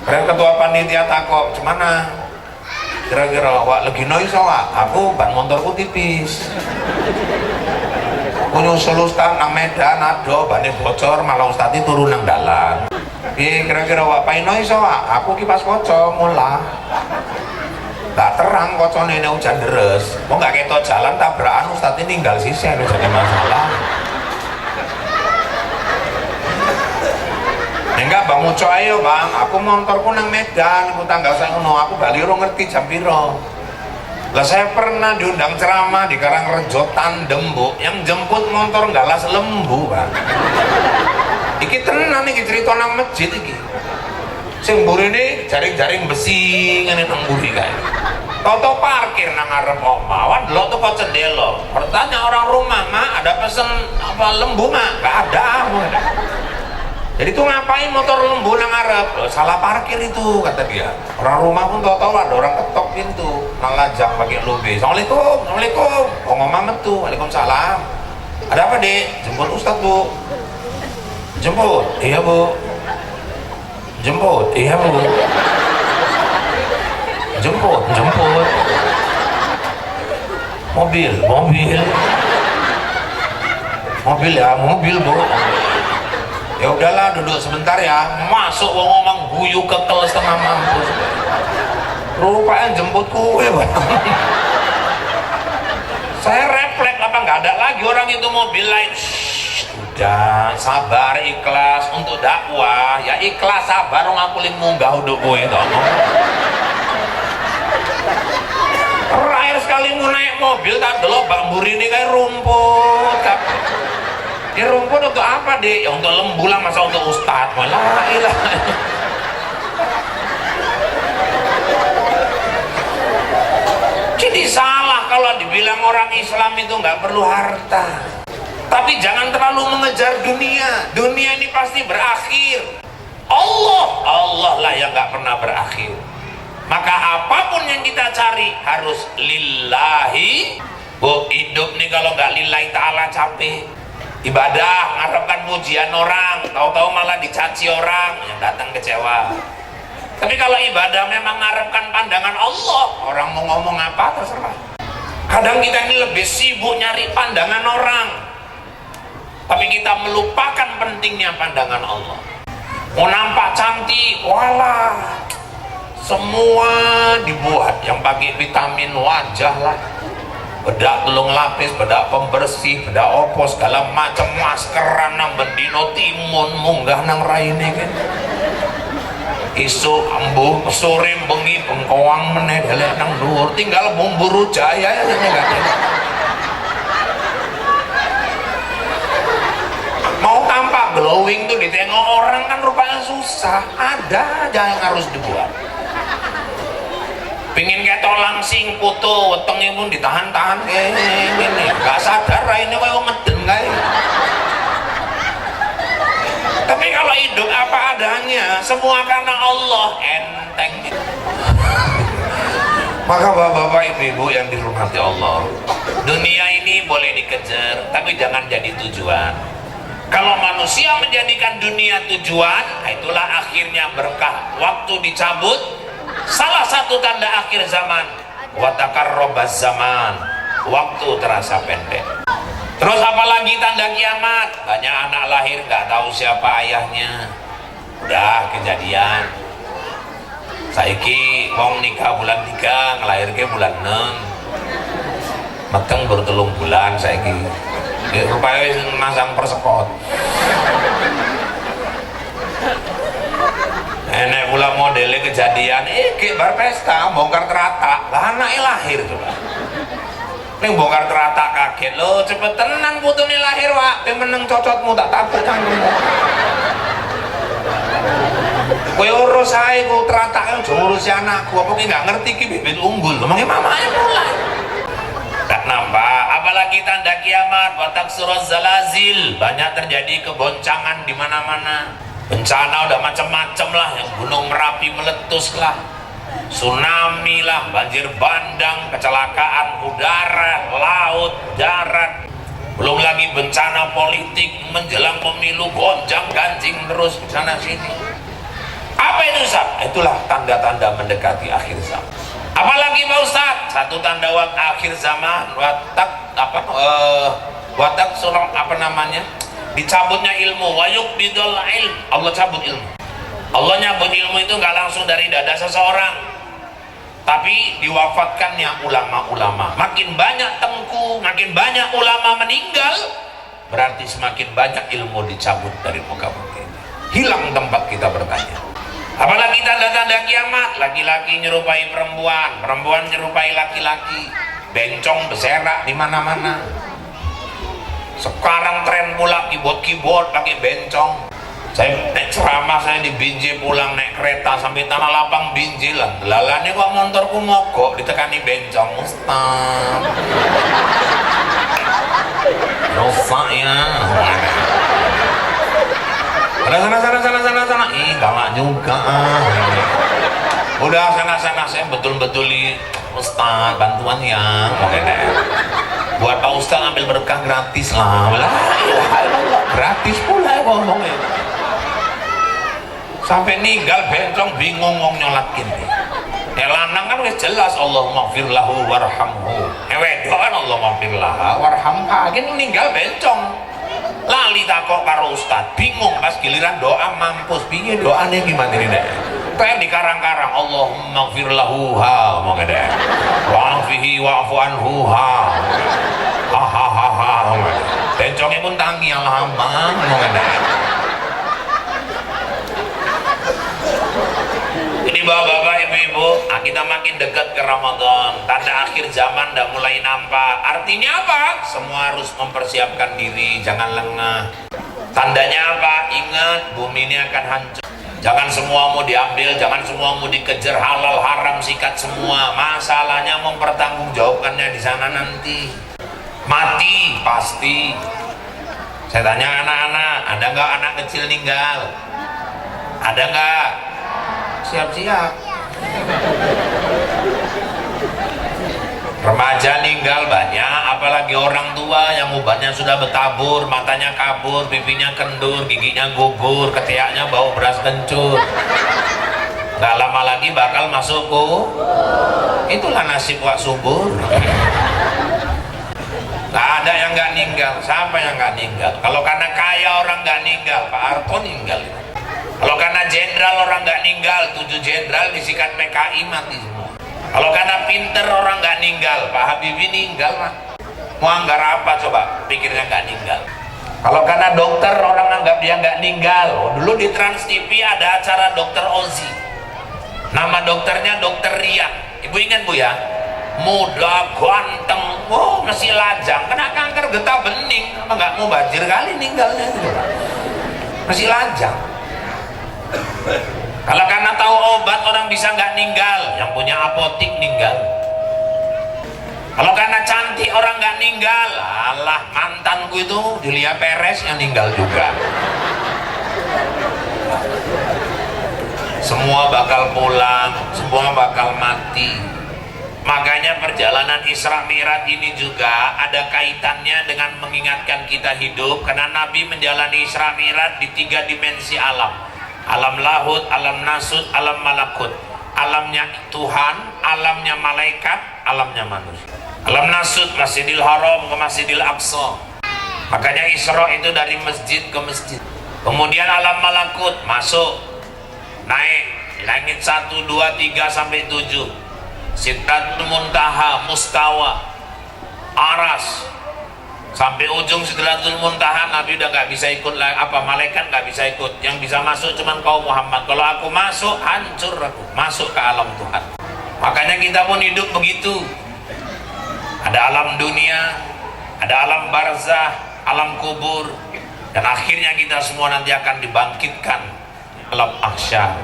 Ketua panitia takok, "Cemana? Kira-kira wak lagi noise wak, aku ban motorku tipis. Aku nyusul Ustaz nang Medan ado bane bocor malah Ustaz itu turun nang dalan. Kira-kira wak pain noise wak, aku kipas kocok mulah. Gak terang kocone ini hujan deres. Kok gak ketok jalan tabrakan Ustaz ini tinggal sisa lu jadi masalah. Enggak bang Uco, ayo bang, aku motorku nang Medan, aku tanggal saya ngono, aku bali ro ngerti jam piro. Lah saya pernah diundang ceramah di Karangrejo Tandem bu, yang jemput motor galas lembu bang. Iki tenan iki cerita nang masjid iki. Sing mburi jaring-jaring besi ngene nang mburi kae. Toto parkir nang ngarep omah, wan delok teko cendela. Bertanya orang rumah, "Mak, ada pesen apa lembu, Mak?" Enggak ada. Jadi itu ngapain motor lembu nang ngarep? Salah parkir itu kata dia. Orang rumah pun tahu ada orang ketok pintu, ngelajang pakai lobe. "Assalamualaikum, assalamualaikum." Oh ngomong metu, "Waalaikumsalam." "Ada apa dek?" "Jemput Ustadz bu." "Jemput?" "Iya bu." "Jemput?" "Iya bu." jemput mobil ya, mobil bu. Ya udahlah, duduk sebentar ya. Masuk wong ngomong guyu kekel setengah mampus. Rupanya jemput kue bang. Saya refleks apa nggak ada lagi orang itu mobil lain. Udah sabar ikhlas untuk dakwah ya, ikhlas sabar orang aku munggah udah kue dong. Terakhir sekali mau naik mobil tak delok bambur ini kayak rumput. Ini rumput untuk apa deh? Ya untuk lembulang, masa untuk ustadz? Malah ilah. Jadi salah kalau dibilang orang Islam itu nggak perlu harta. Tapi jangan terlalu mengejar dunia. Dunia ini pasti berakhir. Allah lah yang nggak pernah berakhir. Maka apapun yang kita cari harus lillahi. Bu, hidup nih kalau nggak lillahi ta'ala capek. Ibadah mengharapkan pujian orang, tahu-tahu malah dicaci orang, yang datang kecewa. Tapi kalau ibadah memang mengharapkan pandangan Allah, orang mau ngomong apa terserah. Kadang kita ini lebih sibuk nyari pandangan orang, tapi kita melupakan pentingnya pandangan Allah. Mau nampak cantik, walah, semua dibuat yang pakai vitamin wajah lah, bedak telung lapis, bedak pembersih, bedak opo segala macam, maskeran nang bendino timun munggah nang raine kan. Isu ambuh sore bengi bengkoang meneh delek nang dhuwur, tinggal bumburu jaya ya enggak. Mau tampak glowing tuh ditengok orang kan rupanya susah, ada aja yang harus dibuat. Pingin ketok langsing foto wetenge pun ditahan-tahan ini gak sadar ini koyo ngeden kae. Tapi kalau hidup apa adanya, semua karena Allah, enteng. Maka bapak-bapak ibu-ibu yang dihormati Allah, dunia ini boleh dikejar tapi jangan jadi tujuan. Kalau manusia menjadikan dunia tujuan, itulah akhirnya berkah waktu dicabut. Salah satu tanda akhir zaman, watakarrobaz zaman, waktu terasa pendek. Terus apalagi tanda kiamat, banyak anak lahir nggak tahu siapa ayahnya. Udah kejadian. Saiki wong nikah bulan 3, ngelahirke bulan 6. Meteng bertelung bulan saiki. Rupanya masang persekot. Enek pula modelnya kejadian, bar pesta, bongkar teratak, lah anaknya lahir coba. Ning bongkar teratak kaget, lo cepet tenan putune lahir wak, yang meneng cocotmu tak takut cangkemmu. Kowe urus ae ku teratak, jangan urusi anakku, apa ki nggak ngerti ki bibit unggul, emangnya mamanya mulai. Tak nampak, apalagi tanda kiamat, watak surah zalazil, banyak terjadi keboncangan di mana-mana. Bencana udah macam-macam lah, yang gunung Merapi meletus lah, tsunami lah, banjir bandang, kecelakaan udara, laut, darat, belum lagi bencana politik menjelang pemilu, gonjang ganjing terus sana sini. Apa itu Ustaz? Itulah tanda-tanda mendekati akhir zaman. Apalagi Pak Ustaz, satu tanda akhir zaman, watak surah apa namanya? Dicabutnya ilmu, wayuk bidol ilm, Allah cabut ilmu. Allah nyabut ilmu itu nggak langsung dari dada seseorang, tapi diwafatkannya ulama-ulama. Makin banyak tengku, makin banyak ulama meninggal, berarti semakin banyak ilmu dicabut dari muka bumi. Hilang tempat kita bertanya. Apalagi tanda-tanda kiamat, laki-laki nyerupai perempuan, perempuan nyerupai laki-laki, bencong berserak di mana-mana. Sekarang tren pula keyboard pakai bencong. Saya naik ceramah, saya di Binjai pulang naik kereta sampai Tanah Lapang Binjai lah. Lalane kok motorku mogok ditekani bencong, Ustaz. Rusak ya. Sana. Ih, galak juga. Udah sana saya betul-betul Ustaz bantuan ya. Buat Pak Ustaz ambil berkah gratis lah. Gratis pula ya ngomongnya. Sampai ninggal bencong bingung ngomong nyolatin. Lanang kan wis jelas Allahumma gfir lahu warhamhu. Wedok kan Allahumma gfir laha warhamha. Kan ninggal bencong. Lali takok karo ustaz, bingung pas giliran doa mampus. Piye doane gimana ini deh? Kayak di karang-karang Allahumma gfir lahu ha mau gede. Wa'afihi wa'fu anhu ha. Ha ha ha ha. Bencongnya pun tangi alhamdulillah mau gede. Ini bapak-bapak, ibu-ibu, kita makin dekat ke Ramadan, tanda akhir zaman udah mulai nampak. Artinya apa? Semua harus mempersiapkan diri, jangan lengah. Tandanya apa? Ingat, bumi ini akan hancur. Jangan semua mau diambil, jangan semua mau dikejar, halal haram sikat semua. Masalahnya mempertanggungjawabkannya di sana nanti. Mati pasti. Saya tanya anak-anak, ada nggak anak kecil meninggal? Ada nggak? Siap-siap. Remaja meninggal banyak, apalagi orang tua yang ubannya sudah bertabur, matanya kabur, pipinya kendur, giginya gugur, ketiaknya bau beras kencur. Gak lama lagi bakal masuk itulah nasib wak subur. Gak ada yang gak ninggal. Siapa yang gak ninggal? Kalau karena kaya orang gak ninggal, Pak Harto ninggal. Kalau karena jenderal orang nggak ninggal, 7 jenderal disikat PKI mati semua. Kalau karena pinter orang nggak ninggal, Pak Habibie ninggal Pak. Mau anggar apa coba? Pikirnya nggak ninggal. Kalau karena dokter orang anggap dia nggak ninggal. Dulu di Trans TV ada acara Dokter Ozi. Nama dokternya Dokter Rian. Ibu ingat Bu ya? Muda, ganteng, masih lajang. Kena kanker getah bening, apa nggak mau banjir kali ninggalnya gitu Pak. Masih lajang. Kalau karena tahu obat orang bisa nggak ninggal, yang punya apotik ninggal. Kalau karena cantik orang nggak ninggal, alah mantanku itu Julia Perez yang ninggal juga. Semua bakal pulang, semua bakal mati. Makanya perjalanan Isra Mi'raj ini juga ada kaitannya dengan mengingatkan kita hidup, karena Nabi menjalani Isra Mi'raj di 3 dimensi alam. Alam lahut, alam nasut, alam malakut. Alamnya Tuhan, alamnya malaikat, alamnya manusia. Alam nasut, Masjidil Haram ke Masjidil Aqsa. Makanya Isra itu dari masjid ke masjid. Kemudian alam malakut, masuk, naik, langit 1, 2, 3 sampai 7. Sidratul Muntaha, Mustawa, Aras, sampai ujung Sidratul Muntaha. Nabi udah nggak bisa ikut lagi, malaikat nggak bisa ikut. Yang bisa masuk cuman kau Muhammad. Kalau aku masuk, hancur aku, masuk ke alam Tuhan. Makanya kita pun hidup begitu. Ada alam dunia, ada alam barzah, alam kubur, dan akhirnya kita semua nanti akan dibangkitkan alam ahsyar.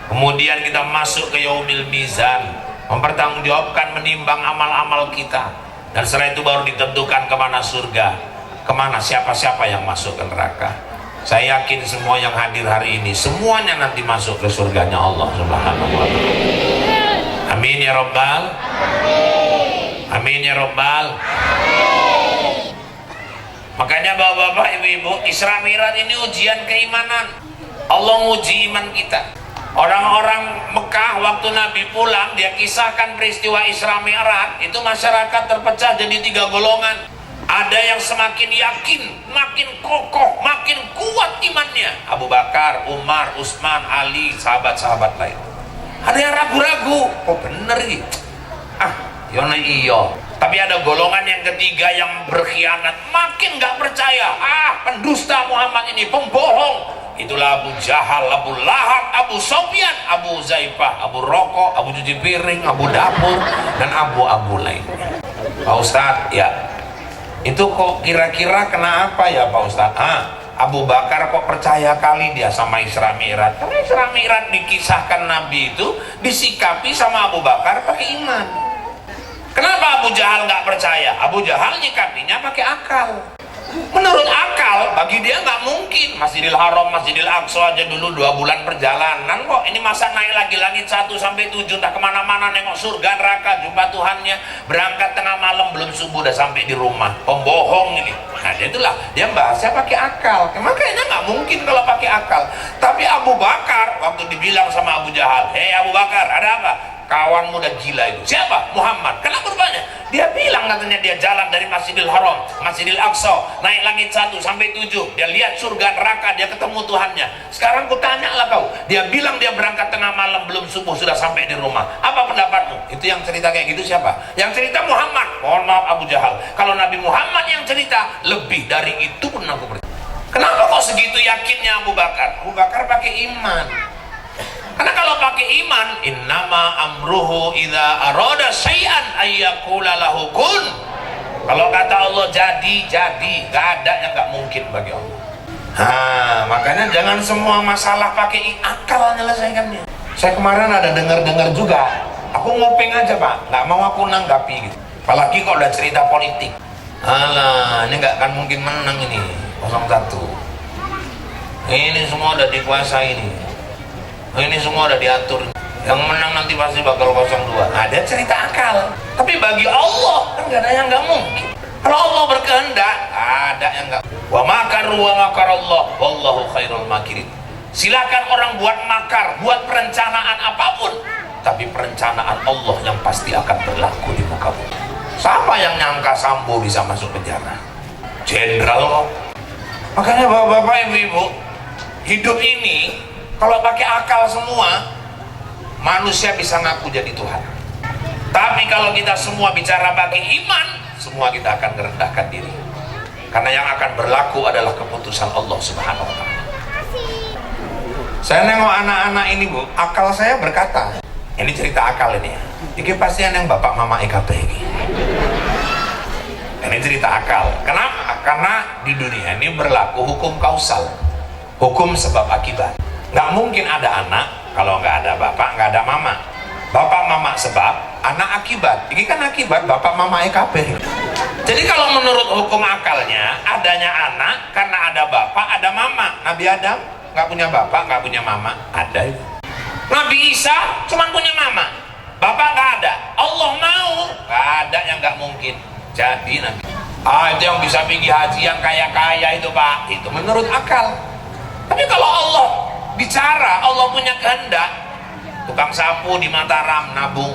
Kemudian kita masuk ke yaumil mizan, mempertanggungjawabkan, menimbang amal-amal kita. Dan setelah itu baru ditentukan kemana surga, kemana siapa-siapa yang masuk ke neraka. Saya yakin semua yang hadir hari ini, semuanya nanti masuk ke surganya Allah Subhanahu wa ta'ala. Amin ya Rabbal. Amin ya Rabbal. Makanya bapak-bapak, ibu-ibu, Isra Mi'raj ini ujian keimanan. Allah nguji iman kita. Orang-orang Mekah waktu Nabi pulang, dia kisahkan peristiwa Isra Mi'raj, itu masyarakat terpecah jadi 3 golongan. Ada yang semakin yakin, makin kokoh, makin kuat imannya, Abu Bakar, Umar, Utsman, Ali, sahabat-sahabat lain. Ada yang ragu-ragu, bener gitu, yona iyo. Tapi ada golongan yang ketiga yang berkhianat, makin gak percaya, pendusta Muhammad ini, pembohong. Itulah Abu Jahal, Abu Lahab, Abu Sofyan, Abu Zaifah, Abu Rokok, Abu Cuci Piring, Abu Dapur, dan Abu lainnya. Pak Ustadz, ya itu kok kira-kira kena apa ya Pak Ustadz? Abu Bakar kok percaya kali dia sama Isra Mi'raj? Karena Isra Mi'raj dikisahkan Nabi itu disikapi sama Abu Bakar pakai iman. Kenapa Abu Jahal nggak percaya? Abu Jahal nyikapinya pakai akal. Menurut akal, bagi dia nggak mungkin. Masjidil Haram, Masjidil Aqsa aja dulu 2 bulan perjalanan kok. Ini masa naik lagi langit 1 sampai 7, tak kemana-mana nengok surga neraka, jumpa Tuhannya. Berangkat tengah malam belum subuh udah sampai di rumah. Pembohong ini. Nah itulah dia bahasnya pakai akal. Makanya nggak mungkin kalau pakai akal. Tapi Abu Bakar waktu dibilang sama Abu Jahal, hei Abu Bakar, ada apa? kawan muda gila itu. Siapa? Muhammad. Kenapa rupanya? Dia bilang katanya dia jalan dari Masjidil Haram, Masjidil Aqsa, naik langit 1 sampai 7. Dia lihat surga neraka, dia ketemu Tuhannya. Sekarang kutanya lah kau. Dia bilang dia berangkat tengah malam, belum subuh sudah sampai di rumah. Apa pendapatmu? Itu yang cerita kayak gitu siapa? Yang cerita Muhammad. Mohon maaf Abu Jahal. Kalau Nabi Muhammad yang cerita, lebih dari itu pun aku percaya. Kenapa kok segitu yakinnya Abu Bakar? Abu Bakar pakai iman. Karena kalau pakai iman, innama amruhu idza arada syai'an ayyaqula lahu kun. Kalau kata Allah jadi, gak ada yang gak mungkin bagi Allah. Makanya jangan semua masalah pakai akal menyelesaikannya. Saya kemarin ada dengar juga. Aku nguping aja Pak, gak mau aku nanggapi gitu. Apalagi kalau udah cerita politik. Alah, ini gak akan mungkin menang ini 01. Ini semua udah dikuasai nih. Ini semua udah diatur. Yang menang nanti pasti bakal 02. Ada cerita akal. Tapi bagi Allah kan gak ada yang gak mungkin. Kalau Allah berkehendak, ada yang gak. Wa makaru wa makarallah wallahu khairul makirin. Silakan orang buat makar, buat perencanaan apapun, tapi perencanaan Allah yang pasti akan berlaku di muka bumi. Siapa yang nyangka Sambo bisa masuk penjara? Jenderal kok. Makanya bapak-bapak, ibu-ibu, hidup ini kalau pakai akal semua, manusia bisa ngaku jadi Tuhan. Tapi kalau kita semua bicara pakai iman, semua kita akan merendahkan diri. Karena yang akan berlaku adalah keputusan Allah Subhanahu wa Ta'ala. Saya nengok anak-anak ini Bu, akal saya berkata, ini cerita akal ini ya. Ini pasti yang bapak mama EKP ini. Ini cerita akal. Kenapa? Karena di dunia ini berlaku hukum kausal, hukum sebab akibat. Nggak mungkin ada anak kalau nggak ada bapak, nggak ada mama. Bapak mama sebab, anak akibat. Ini kan akibat bapak mama EKP. Jadi kalau menurut hukum akalnya, adanya anak karena ada bapak, ada mama. Nabi Adam nggak punya bapak, nggak punya mama. Ada. Nabi Isa cuma punya mama, bapak nggak ada. Allah mau, nggak ada yang nggak mungkin. Jadi Nabi. Itu yang bisa pergi haji yang kaya-kaya itu Pak. Itu menurut akal. Tapi kalau Allah bicara, Allah punya kehendak. Tukang sapu di Mataram nabung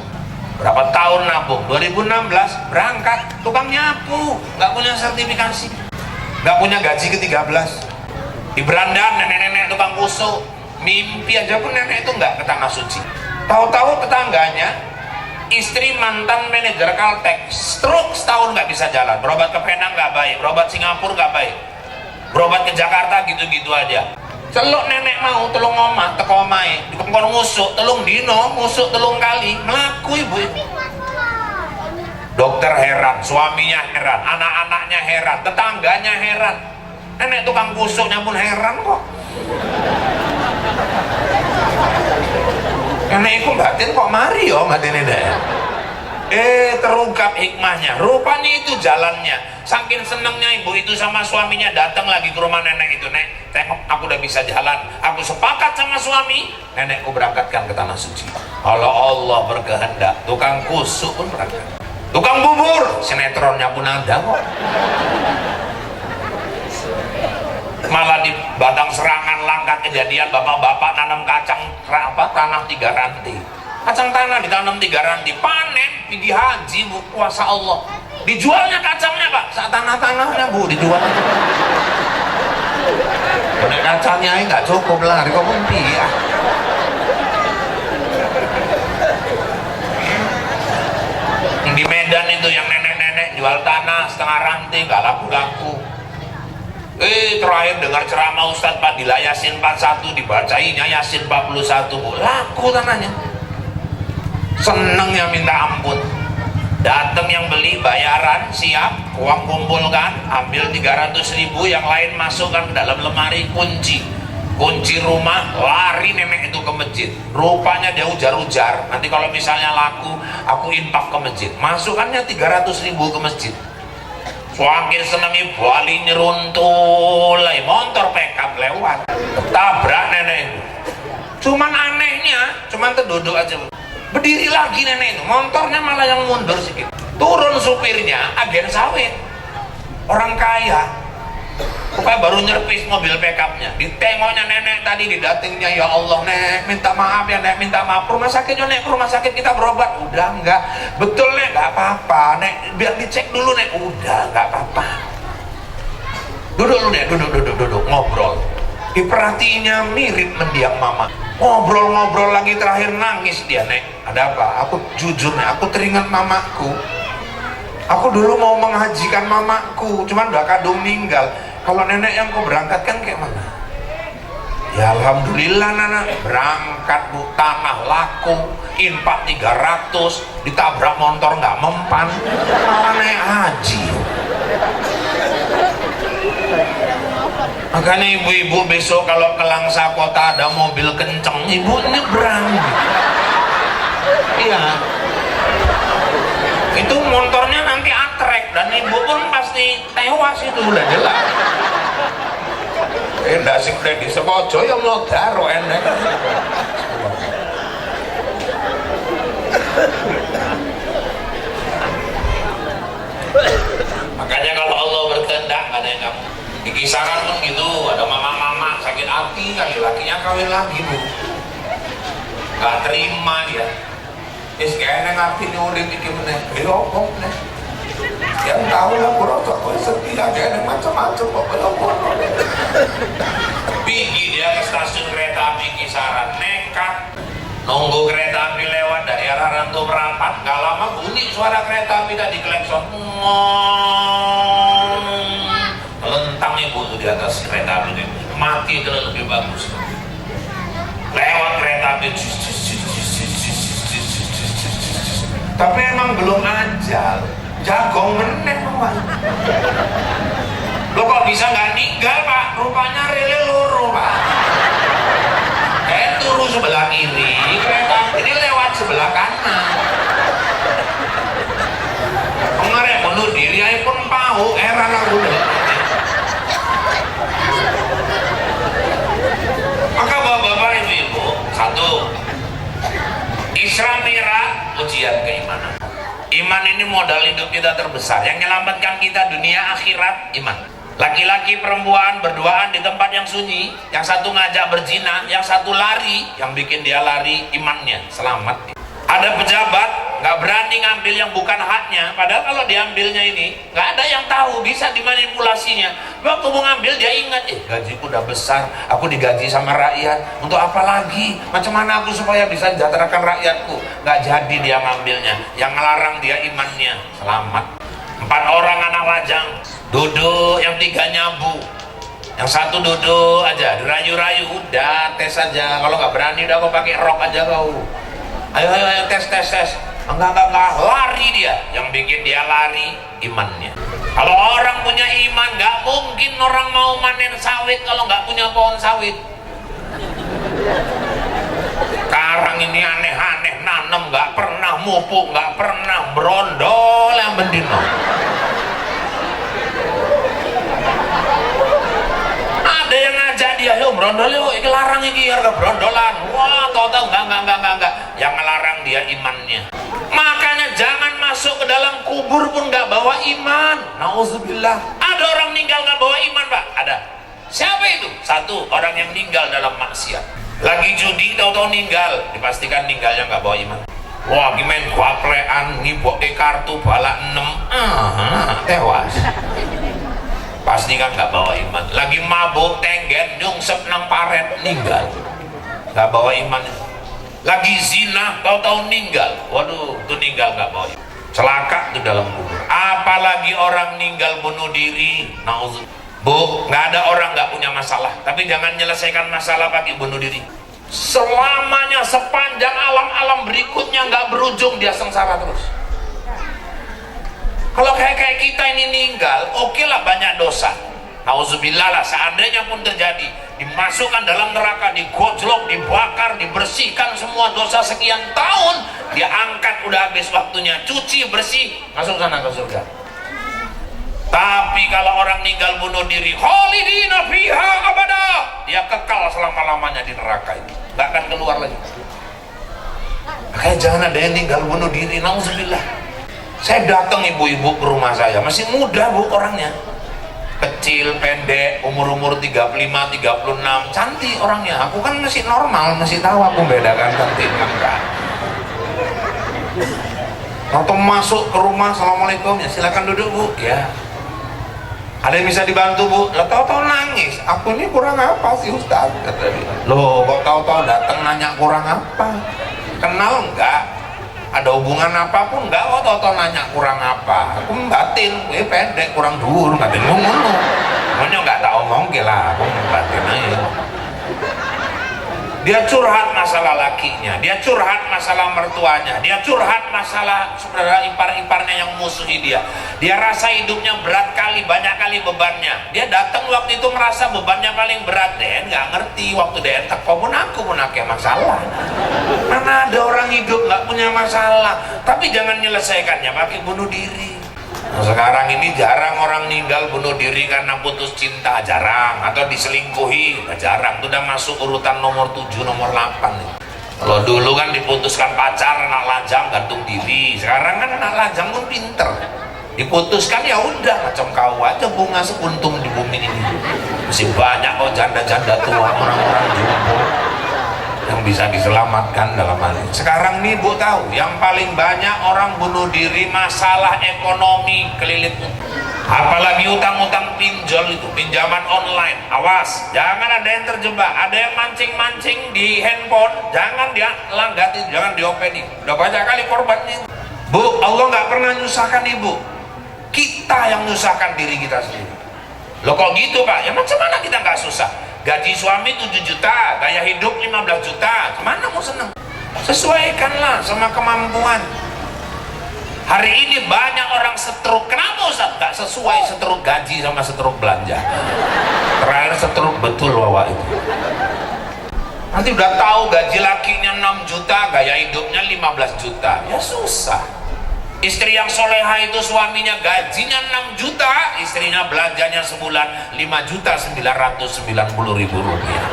berapa tahun nabung, 2016 berangkat tukang nyapu, nggak punya sertifikasi, nggak punya gaji ke-13. Di Berandan nenek-nenek tukang kusuk, mimpi aja pun nenek itu nggak ke tanah suci. Tahu-tahu tetangganya istri mantan manajer Caltex, stroke setahun nggak bisa jalan, berobat ke Penang nggak baik, berobat Singapura nggak baik, berobat ke Jakarta gitu-gitu aja. Celuk nenek mau telung omah teko omahe dikongkon ngusuk telung dino, ngusuk telung kali, melaku ibu. Dokter heran, suaminya heran, anak-anaknya heran, tetangganya heran. Nenek tukang kusuknya pun heran kok. Nenek itu batin kok mari yo batin deh. Terungkap hikmahnya, rupanya itu jalannya. Saking senangnya ibu itu sama suaminya, datang lagi ke rumah nenek itu. Nek, tengok aku udah bisa jalan, aku sepakat sama suami, nenekku berangkatkan ke tanah suci. Kalau Allah berkehendak, tukang kusuk pun berangkat, tukang bubur sinetronnya pun ada kok. Malah di Batang Serangan Langkat kejadian bapak-bapak nanam kacang tanah 3 ranting. Kacang tanah ditanam 3 ranting, panen pergi haji Bu, kuasa Allah. Dijualnya kacangnya Pak, saat tanah-tanahnya Bu dijual. Bener kacangnya ini nggak cukup lah, kok mimpi ya. Di Medan itu yang nenek-nenek jual tanah setengah ranting nggak laku-laku. Terakhir dengar ceramah Ustadz Padilla Yasin 41 dibacainya Yasin 41 Bu, laku tanahnya. Seneng yang minta ampun. Datang yang beli bayaran siap, uang kumpulkan, ambil 300.000, yang lain masukkan ke dalam lemari, kunci rumah, lari nenek itu ke masjid. Rupanya dia ujar-ujar, nanti kalau misalnya laku aku infak ke masjid, masukannya 300.000 ke masjid. Suangkir senengi bali nyeruntulai motor pickup lewat, tabrak nenek itu. Cuman anehnya, cuman terduduk aja. Berdiri lagi nenek itu, motornya malah yang mundur sedikit. Turun supirnya, agen sawit, orang kaya. Pokoknya baru nyerpis mobil pickupnya, ditengoknya nenek tadi, didatingnya, ya Allah nek, minta maaf ya nek, minta maaf. Rumah sakit ya nek, rumah sakit kita berobat. Udah enggak, betul nek, enggak apa-apa nek, biar dicek dulu nek. Udah enggak apa-apa. Duduk lu nek, duduk, ngobrol. Diperhatiinnya mirip mendiang mama. Ngobrol lagi, terakhir nangis dia. Nek, ada apa? Aku jujur nek, aku teringat mamaku. Aku dulu mau menghajikan mamaku, cuman udah kadung meninggal. Kalau nenek yang kau berangkatkan kayak mana? Ya alhamdulillah nana, berangkat bu, tanah laku, infak 300, ditabrak motor nggak mempan, malah naik haji. Makanya ibu-ibu besok kalau ke Langsa Kota ada mobil kenceng, ibu nyebrang. Iya. Itu motornya nanti atrek dan ibu pun pasti tewas, itu udah jelas. Ndak sing di Sekojo ya mlodaro enek. Makanya kalau Allah berkehendak ada yang kamu di kisaran pun gitu, ada mama-mama sakit hati kali lakinya kawin lagi bu, gak terima dia. Is kayaknya ngerti nih udah bikin meneh, belokok nih. Yang tahu lah kurang tak sedih, kayaknya macam-macam kok belokok. Pergi dia ke stasiun kereta api Kisaran, nekat nunggu kereta api lewat daerah Rantu Merapat. Gak lama bunyi suara kereta api tadi klekson. Lentang ibu tuh di atas kereta api, mati itu lebih bagus. Lewat kereta api, tapi emang belum ajal, jagong meneh pak. Lo kok bisa nggak ninggal pak? Rupanya rele loro pak. Turu sebelah kiri, kereta ini lewat sebelah kanan. Pengarep bunuh diri, ayo pun pau, era lagu. Maka bapak-bapak ibu-ibu, satu, Isra Mi'raj ujian keimanan. Iman ini modal hidup kita terbesar, yang menyelamatkan kita dunia akhirat, iman. Laki-laki perempuan berduaan di tempat yang sunyi, yang satu ngajak berzina, yang satu lari, yang bikin dia lari imannya selamat. Ada pejabat nggak berani ngambil yang bukan haknya, padahal kalau diambilnya ini nggak ada yang tahu, bisa dimanipulasinya. Waktu mau ngambil dia ingat, gajiku udah besar, aku digaji sama rakyat, untuk apa lagi? Macam mana aku supaya bisa menjaterakan rakyatku? Nggak jadi dia ngambilnya, yang ngelarang dia imannya selamat. 4 orang anak lajang duduk, yang 3 nyabu, yang satu duduk aja dirayu-rayu, udah tes aja, kalau nggak berani udah kau pakai rok aja kau. Ayo tes, enggak, lari dia, yang bikin dia lari imannya. Kalau orang punya iman, nggak mungkin orang mau manen sawit kalau nggak punya pohon sawit. Sekarang ini aneh-aneh, nanem nggak pernah, mupuk nggak pernah, brondol yang bendino. Ada yang ngajak dia, yuk brondol yuk, ini larang ini harga brondolan. Wah, tau enggak. Yang melarang dia imannya. Makanya jangan masuk ke dalam kubur pun nggak bawa iman. Nauzubillah. Ada orang meninggal nggak bawa iman pak? Ada. Siapa itu? Satu, orang yang meninggal dalam maksiat. Lagi judi, tahu-tahu ninggal, dipastikan ninggalnya nggak bawa iman. Wah, gimana kuaplean, ngibok kartu balak 6, tewas. Pasti kan nggak bawa iman. Lagi mabuk, tengget, nyungsep nang paret, ninggal, nggak bawa iman. Lagi zina, tahu-tahu ninggal, waduh, itu ninggal nggak bawa iman. Celaka tuh dalam kubur. Apalagi orang ninggal bunuh diri, nauzubillah. Bu, nggak ada orang nggak punya masalah, tapi jangan menyelesaikan masalah pakai bunuh diri. Selamanya, sepanjang alam-alam berikutnya nggak berujung, dia sengsara terus. Kalau kayak kita ini ninggal, oke lah banyak dosa. Nauzubillah lah, seandainya pun terjadi, dimasukkan dalam neraka, digojlok, dibakar, dibersihkan semua dosa sekian tahun, dia angkat, udah habis waktunya, cuci bersih, masuk sana ke surga. Tapi kalau orang meninggal bunuh diri, khalidina fiha abada, dia kekal selama-lamanya di neraka itu, nggak akan keluar lagi. Makanya jangan ada yang meninggal bunuh diri, nauzubillah. Saya datang ibu-ibu ke rumah saya, masih muda bu orangnya, kecil, pendek, umur 35, 36, cantik orangnya. Aku kan masih normal, masih tahu aku bedakan cantik dengan enggak. Atau masuk ke rumah, assalamualaikum, ya silakan duduk bu, ya. Ada yang bisa dibantu bu? Lah tahu-tahu nangis. Aku ini kurang apa sih Ustaz? Kata dia. Loh, kok tahu-tahu datang nanya kurang apa? Kenal enggak? Ada hubungan apapun enggak? Kok tahu-tahu nanya kurang apa? Aku batin, gue pendek, kurang dhuwur, batin ngono. Pokoknya enggak tahu ngomong lah, aku batin aja. Dia curhat masalah lakinya, dia curhat masalah mertuanya, dia curhat masalah saudara ipar-iparnya yang musuhi dia. Dia rasa hidupnya berat kali, banyak kali bebannya. Dia datang waktu itu merasa bebannya paling berat. Dia nggak ngerti waktu dia teko pun aku punya masalah. Mana ada orang hidup nggak punya masalah, tapi jangan menyelesaikannya pakai bunuh diri. Nah, sekarang ini jarang orang meninggal bunuh diri karena putus cinta, jarang, atau diselingkuhi, jarang. Itu udah masuk urutan nomor 7, nomor 8 nih. Kalau dulu kan diputuskan pacar, anak lajang gantung diri. Sekarang kan anak lajang pun pinter, diputuskan ya udah macam kau aja bunga sekuntum di bumi ini. Masih banyak kok janda-janda tua, orang-orang jumbo yang bisa diselamatkan dalam hal ini. Sekarang nih bu tahu yang paling banyak orang bunuh diri masalah ekonomi kelilit, apalagi utang-utang pinjol itu, pinjaman online. Awas, jangan ada yang terjebak, ada yang mancing-mancing di handphone, jangan dia langgati, jangan diopeni. Udah banyak kali korbannya. Bu, Allah nggak pernah nyusahkan ibu, kita yang nyusahkan diri kita sendiri. Loh kok gitu pak? Ya macam mana kita nggak susah? Gaji suami 7 juta, gaya hidup 15 juta, kemana mau seneng? Sesuaikanlah sama kemampuan. Hari ini banyak orang setruk, kenapa Ustaz? Gak sesuai setruk gaji sama setruk belanja. Terakhir setruk betul bawa itu. Nanti udah tahu gaji lakinya 6 juta, gaya hidupnya 15 juta, ya susah. Istri yang soleha itu suaminya gajinya 6 juta, istrinya belanjanya sebulan 5.990.000 rupiah.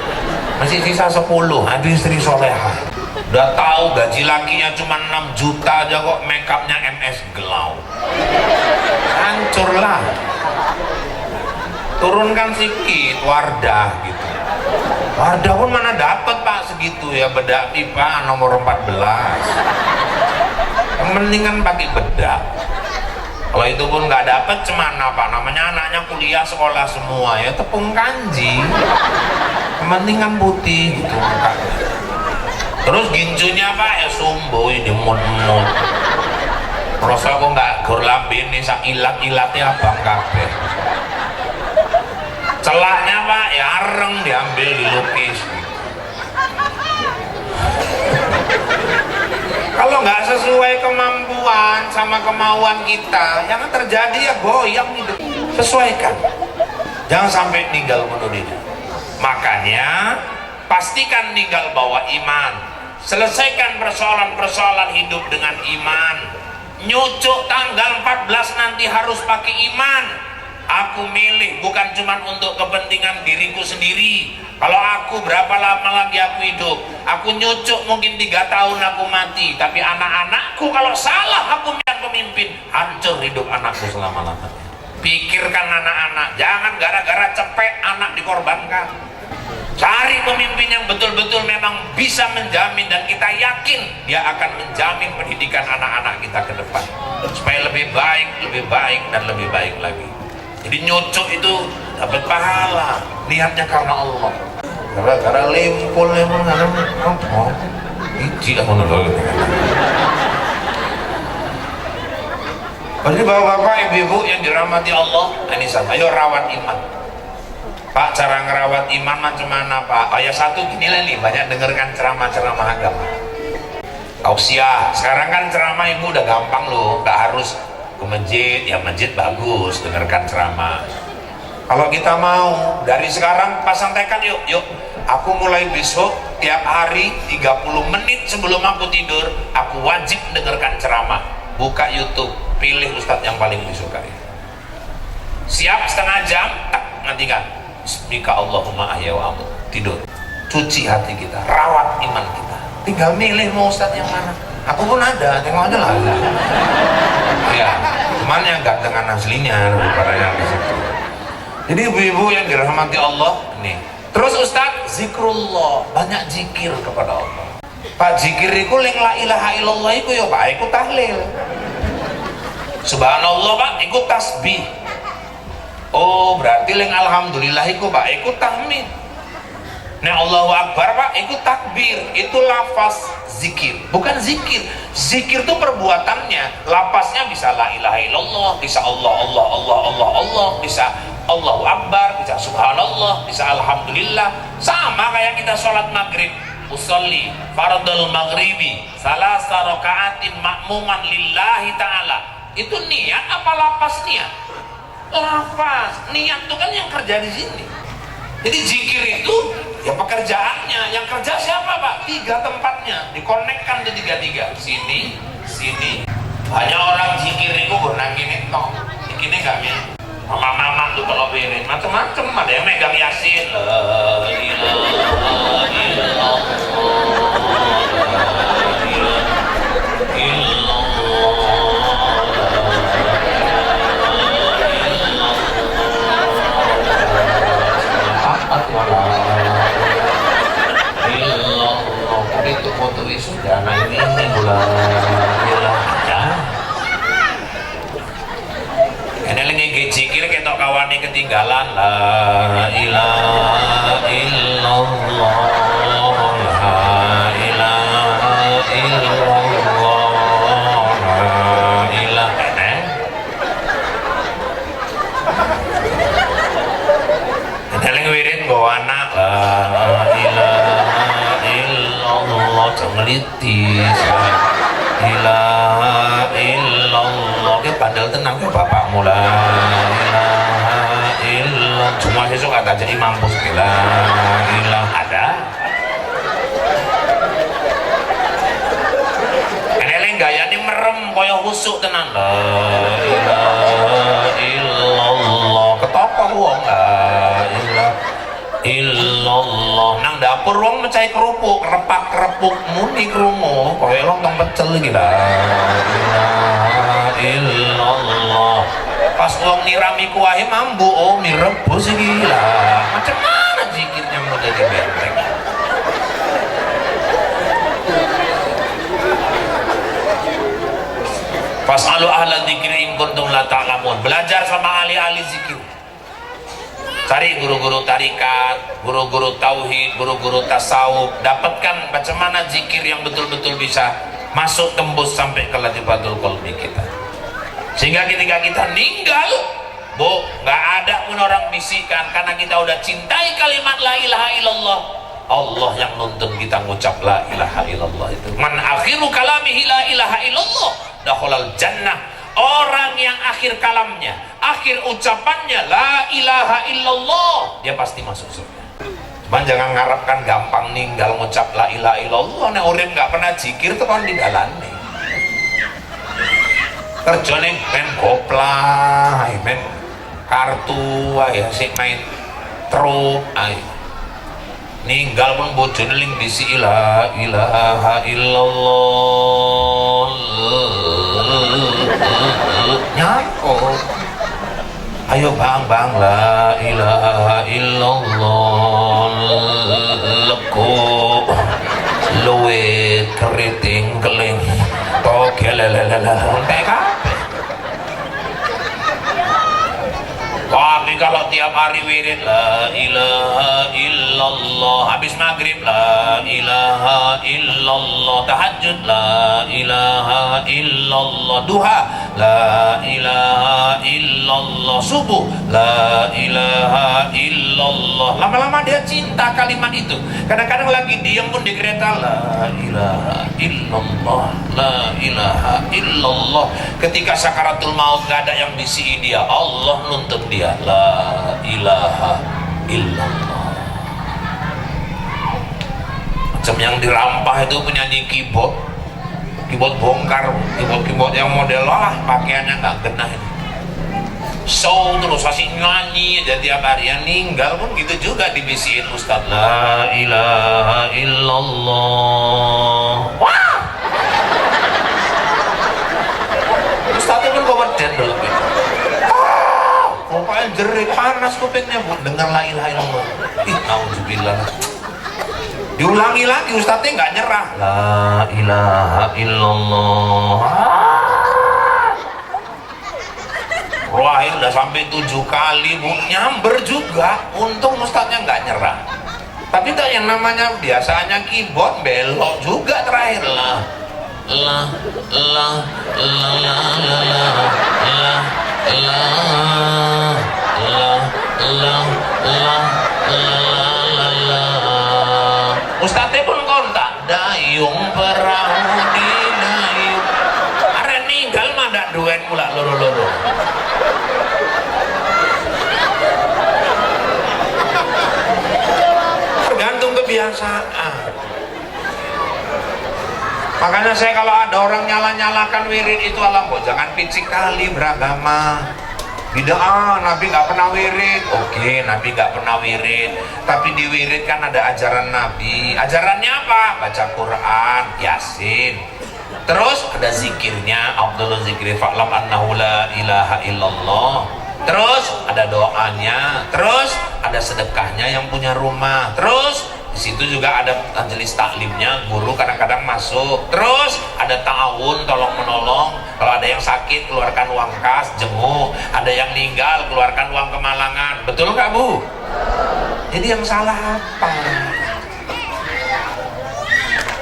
Masih sisa 10, itu istri soleha. Udah tahu gaji lakinya cuma 6 juta aja kok make upnya MS Glow. Hancurlah. Turunkan sedikit Wardah gitu. Wardah pun mana dapat pak segitu ya, bedak pipa nomor 14. Mendingan pakai bedak. Kalau itu pun nggak dapat cuman apa namanya, anaknya kuliah sekolah semua ya tepung kanji, mendingan putih gitu. Terus ginjunya pak ya sumbo ini mut-mut. Terus aku nggak gorlambin nih sak ilat-ilatnya abang kabeh. Celahnya pak ya areng diambil dilukis. Kalau nggak sesuai kemampuan sama kemauan kita, yang terjadi ya goyang hidup. Sesuaikan, jangan sampai ninggal bunuh diri. Makanya pastikan ninggal bawa iman. Selesaikan persoalan-persoalan hidup dengan iman. Nyucuk tanggal 14 nanti harus pakai iman. Aku milih bukan cuma untuk kepentingan diriku sendiri. Kalau aku berapa lama lagi aku hidup, aku nyucuk mungkin 3 tahun aku mati, tapi anak-anakku kalau salah aku yang pemimpin, hancur hidup anakku selama-lamanya. Pikirkan anak-anak, jangan gara-gara cepet anak dikorbankan. Cari pemimpin yang betul-betul memang bisa menjamin, dan kita yakin dia akan menjamin pendidikan anak-anak kita ke depan supaya lebih baik dan lebih baik lagi. Jadi nyucuk itu dapat pahala, niatnya karena Allah. Gara-gara lempul emang apa? Iji aku nolak. Jadi bapak-bapak, ibu-ibu yang dirahmati Allah, ini ayo rawat iman. Pak, cara ngerawat iman macam mana Pak? Oh ya satu gini lah nih, banyak dengarkan ceramah-ceramah agama. Tausiah, sekarang kan ceramah ibu udah gampang loh, gak harus ke masjid, ya masjid bagus, dengarkan ceramah. Kalau kita mau dari sekarang pasang tekad, yuk aku mulai besok tiap hari 30 menit sebelum aku tidur aku wajib dengarkan ceramah. Buka YouTube, pilih ustadz yang paling disukai, siap setengah jam, nanti kan Bismika Allahumma ahya wa amut, tidur. Cuci hati kita, rawat iman kita, tinggal milih mau ustadz yang mana. Aku pun ada, tengok aja lah. Ya, cuman yang gantengan aslinya daripada yang di situ. Jadi ibu-ibu yang dirahmati Allah nih. Terus Ustaz, zikrullah, banyak zikir kepada Allah. Pak zikir itu yang la ilaha illallah itu ya Pak, ikut tahlil. Subhanallah Pak, ikut tasbih. Oh berarti yang alhamdulillah itu Pak, ikut tahmid. Nah Allahu Akbar Pak, ikut takbir. Itu lafaz zikir, bukan zikir. Zikir itu perbuatannya, lafaznya bisa la ilaha illallah, bisa Allah Allah Allah Allah Allah, bisa Allahu Akbar, bisa subhanallah, bisa alhamdulillah. Sama kayak kita sholat maghrib, usolli fardul maghribi salasa rakaatin makmuman lillahi ta'ala. Itu niat apa lafaz niat? Lafaz. Niat itu kan yang kerja di sini. Jadi zikir itu ya pekerjaannya, yang kerja siapa Pak? 3 tempatnya, dikonekkan ke 3-3. Sini, sini. Hanya orang zikir itu berenang gini toh, gini gak ya? Mama-mama tuh kalau wirid macam-macam, ada yang megang yasin. La ilaha illallah, la ilaha illallah. Itu foto wisuda, nah ini bulan ya. Ini lagi zikir ketok kawane ketinggalan. La ilaha illallah, la ilaha illallah, la ilaha. Ini lagi wirid bawa anak. La ilaha illallah, jangan litis. Ilaha illallah, ke padahal tenang ke bapakmu. La ilaha illallah, cuma sesuk kata jadi mampus. La ilaha ada. Ini gaya ini merem kaya husuk tenan. La ilaha illallah, ketapa wong. La ilaha illallah, nang dapur wong mecahi kerupuk, repak kerupuk muni krungu kaya lontong pecel iki. La ilaha illallah, pas wong nirami kuahe mambu, oh mie rebus iki. Lah macam mana zikirnya mau jadi benteng? Fas'alu ahla dzikri in kuntum la ta'lamun. Belajar sama ahli-ahli zikir. Cari guru-guru tarikat, guru-guru tauhid, guru-guru tasawuf. Dapatkan bagaimana zikir yang betul-betul bisa masuk tembus sampai ke latifatul qalbi kita. Sehingga ketika kita meninggal, Bu, nggak ada pun orang bisikan, karena kita udah cintai kalimat la ilaha illallah. Allah yang nuntun kita ngucap la ilaha illallah itu. Man akhiru kalamihi la ilaha illallah dakhalal jannah. Orang yang akhir kalamnya, akhir ucapannya la ilaha illallah, dia pasti masuk surga. Cuman jangan ngarapkan gampang ninggal ngucap la ilaha illallah. Nek urip nggak pernah zikir tuh kan digalani. Kerjane main goplah, main kartu, ya sik main truk, ninggal pun bojone ling bisi la ilaha illallah. Nyako, ayo bang la ilaha illallah. Leko luwe keriting keling togelelelele entek kabeh. Tapi kalau tiap hari wirid la ilaha illallah, habis maghrib la ilaha illallah, tahajud la ilaha illallah, duha la ilaha illallah, subuh la ilaha illallah. Lama-lama dia cinta kalimat itu. Kadang-kadang lagi diam pun di kereta la ilaha illallah, la ilaha illallah. Ketika sakaratul maut gak ada yang bisi dia, Allah nuntut dia la ilaha illallah. Macam yang dirampah itu penyanyi keyboard bongkar, keyboard yang model lah pakaiannya nggak genah ini. So terus masih nyanyi aja tiap hari. Yang ninggal pun gitu juga dibisiin Ustadz la ilaha illallah. Wah, Ustadz itu kan kau berdendel gitu. Pokoknya jerit panas keras kupingnya Bu, dengar la ilaha illallah. Ih, nauzubillah. Diulangi lagi, ustadznya nggak nyerah. La ilaha illallah. Wah, udah sampai 7 kali Bu, nyamber juga. Untung ustadznya nggak nyerah. Tapi tak yang namanya biasanya keyboard belok juga terakhir lah. La la la la la la la la la la la la. Ustadznya pun kontak dayung perahu di dayung. Are ninggal mah ndak duet pula loro-loro. Tergantung kebiasaan. Makanya saya kalau ada orang nyala-nyalakan wirid itu alam, jangan picik kali beragama. Bid'ah, Nabi nggak pernah wirid. Oke, Nabi nggak pernah wirid, tapi di wirid kan ada ajaran Nabi. Ajarannya apa? Baca Quran, Yasin. Terus ada zikirnya, Abdullah zikri fa'lam annahu la ilaha illallah. Terus ada doanya. Terus ada sedekahnya yang punya rumah. Terus di situ juga ada majelis taklimnya, guru kadang-kadang masuk. Terus ada ta'awun, tolong menolong. Kalau ada yang sakit keluarkan uang kas, jenguk. Ada yang meninggal keluarkan uang kemalangan. Betul nggak Bu? Jadi yang salah apa?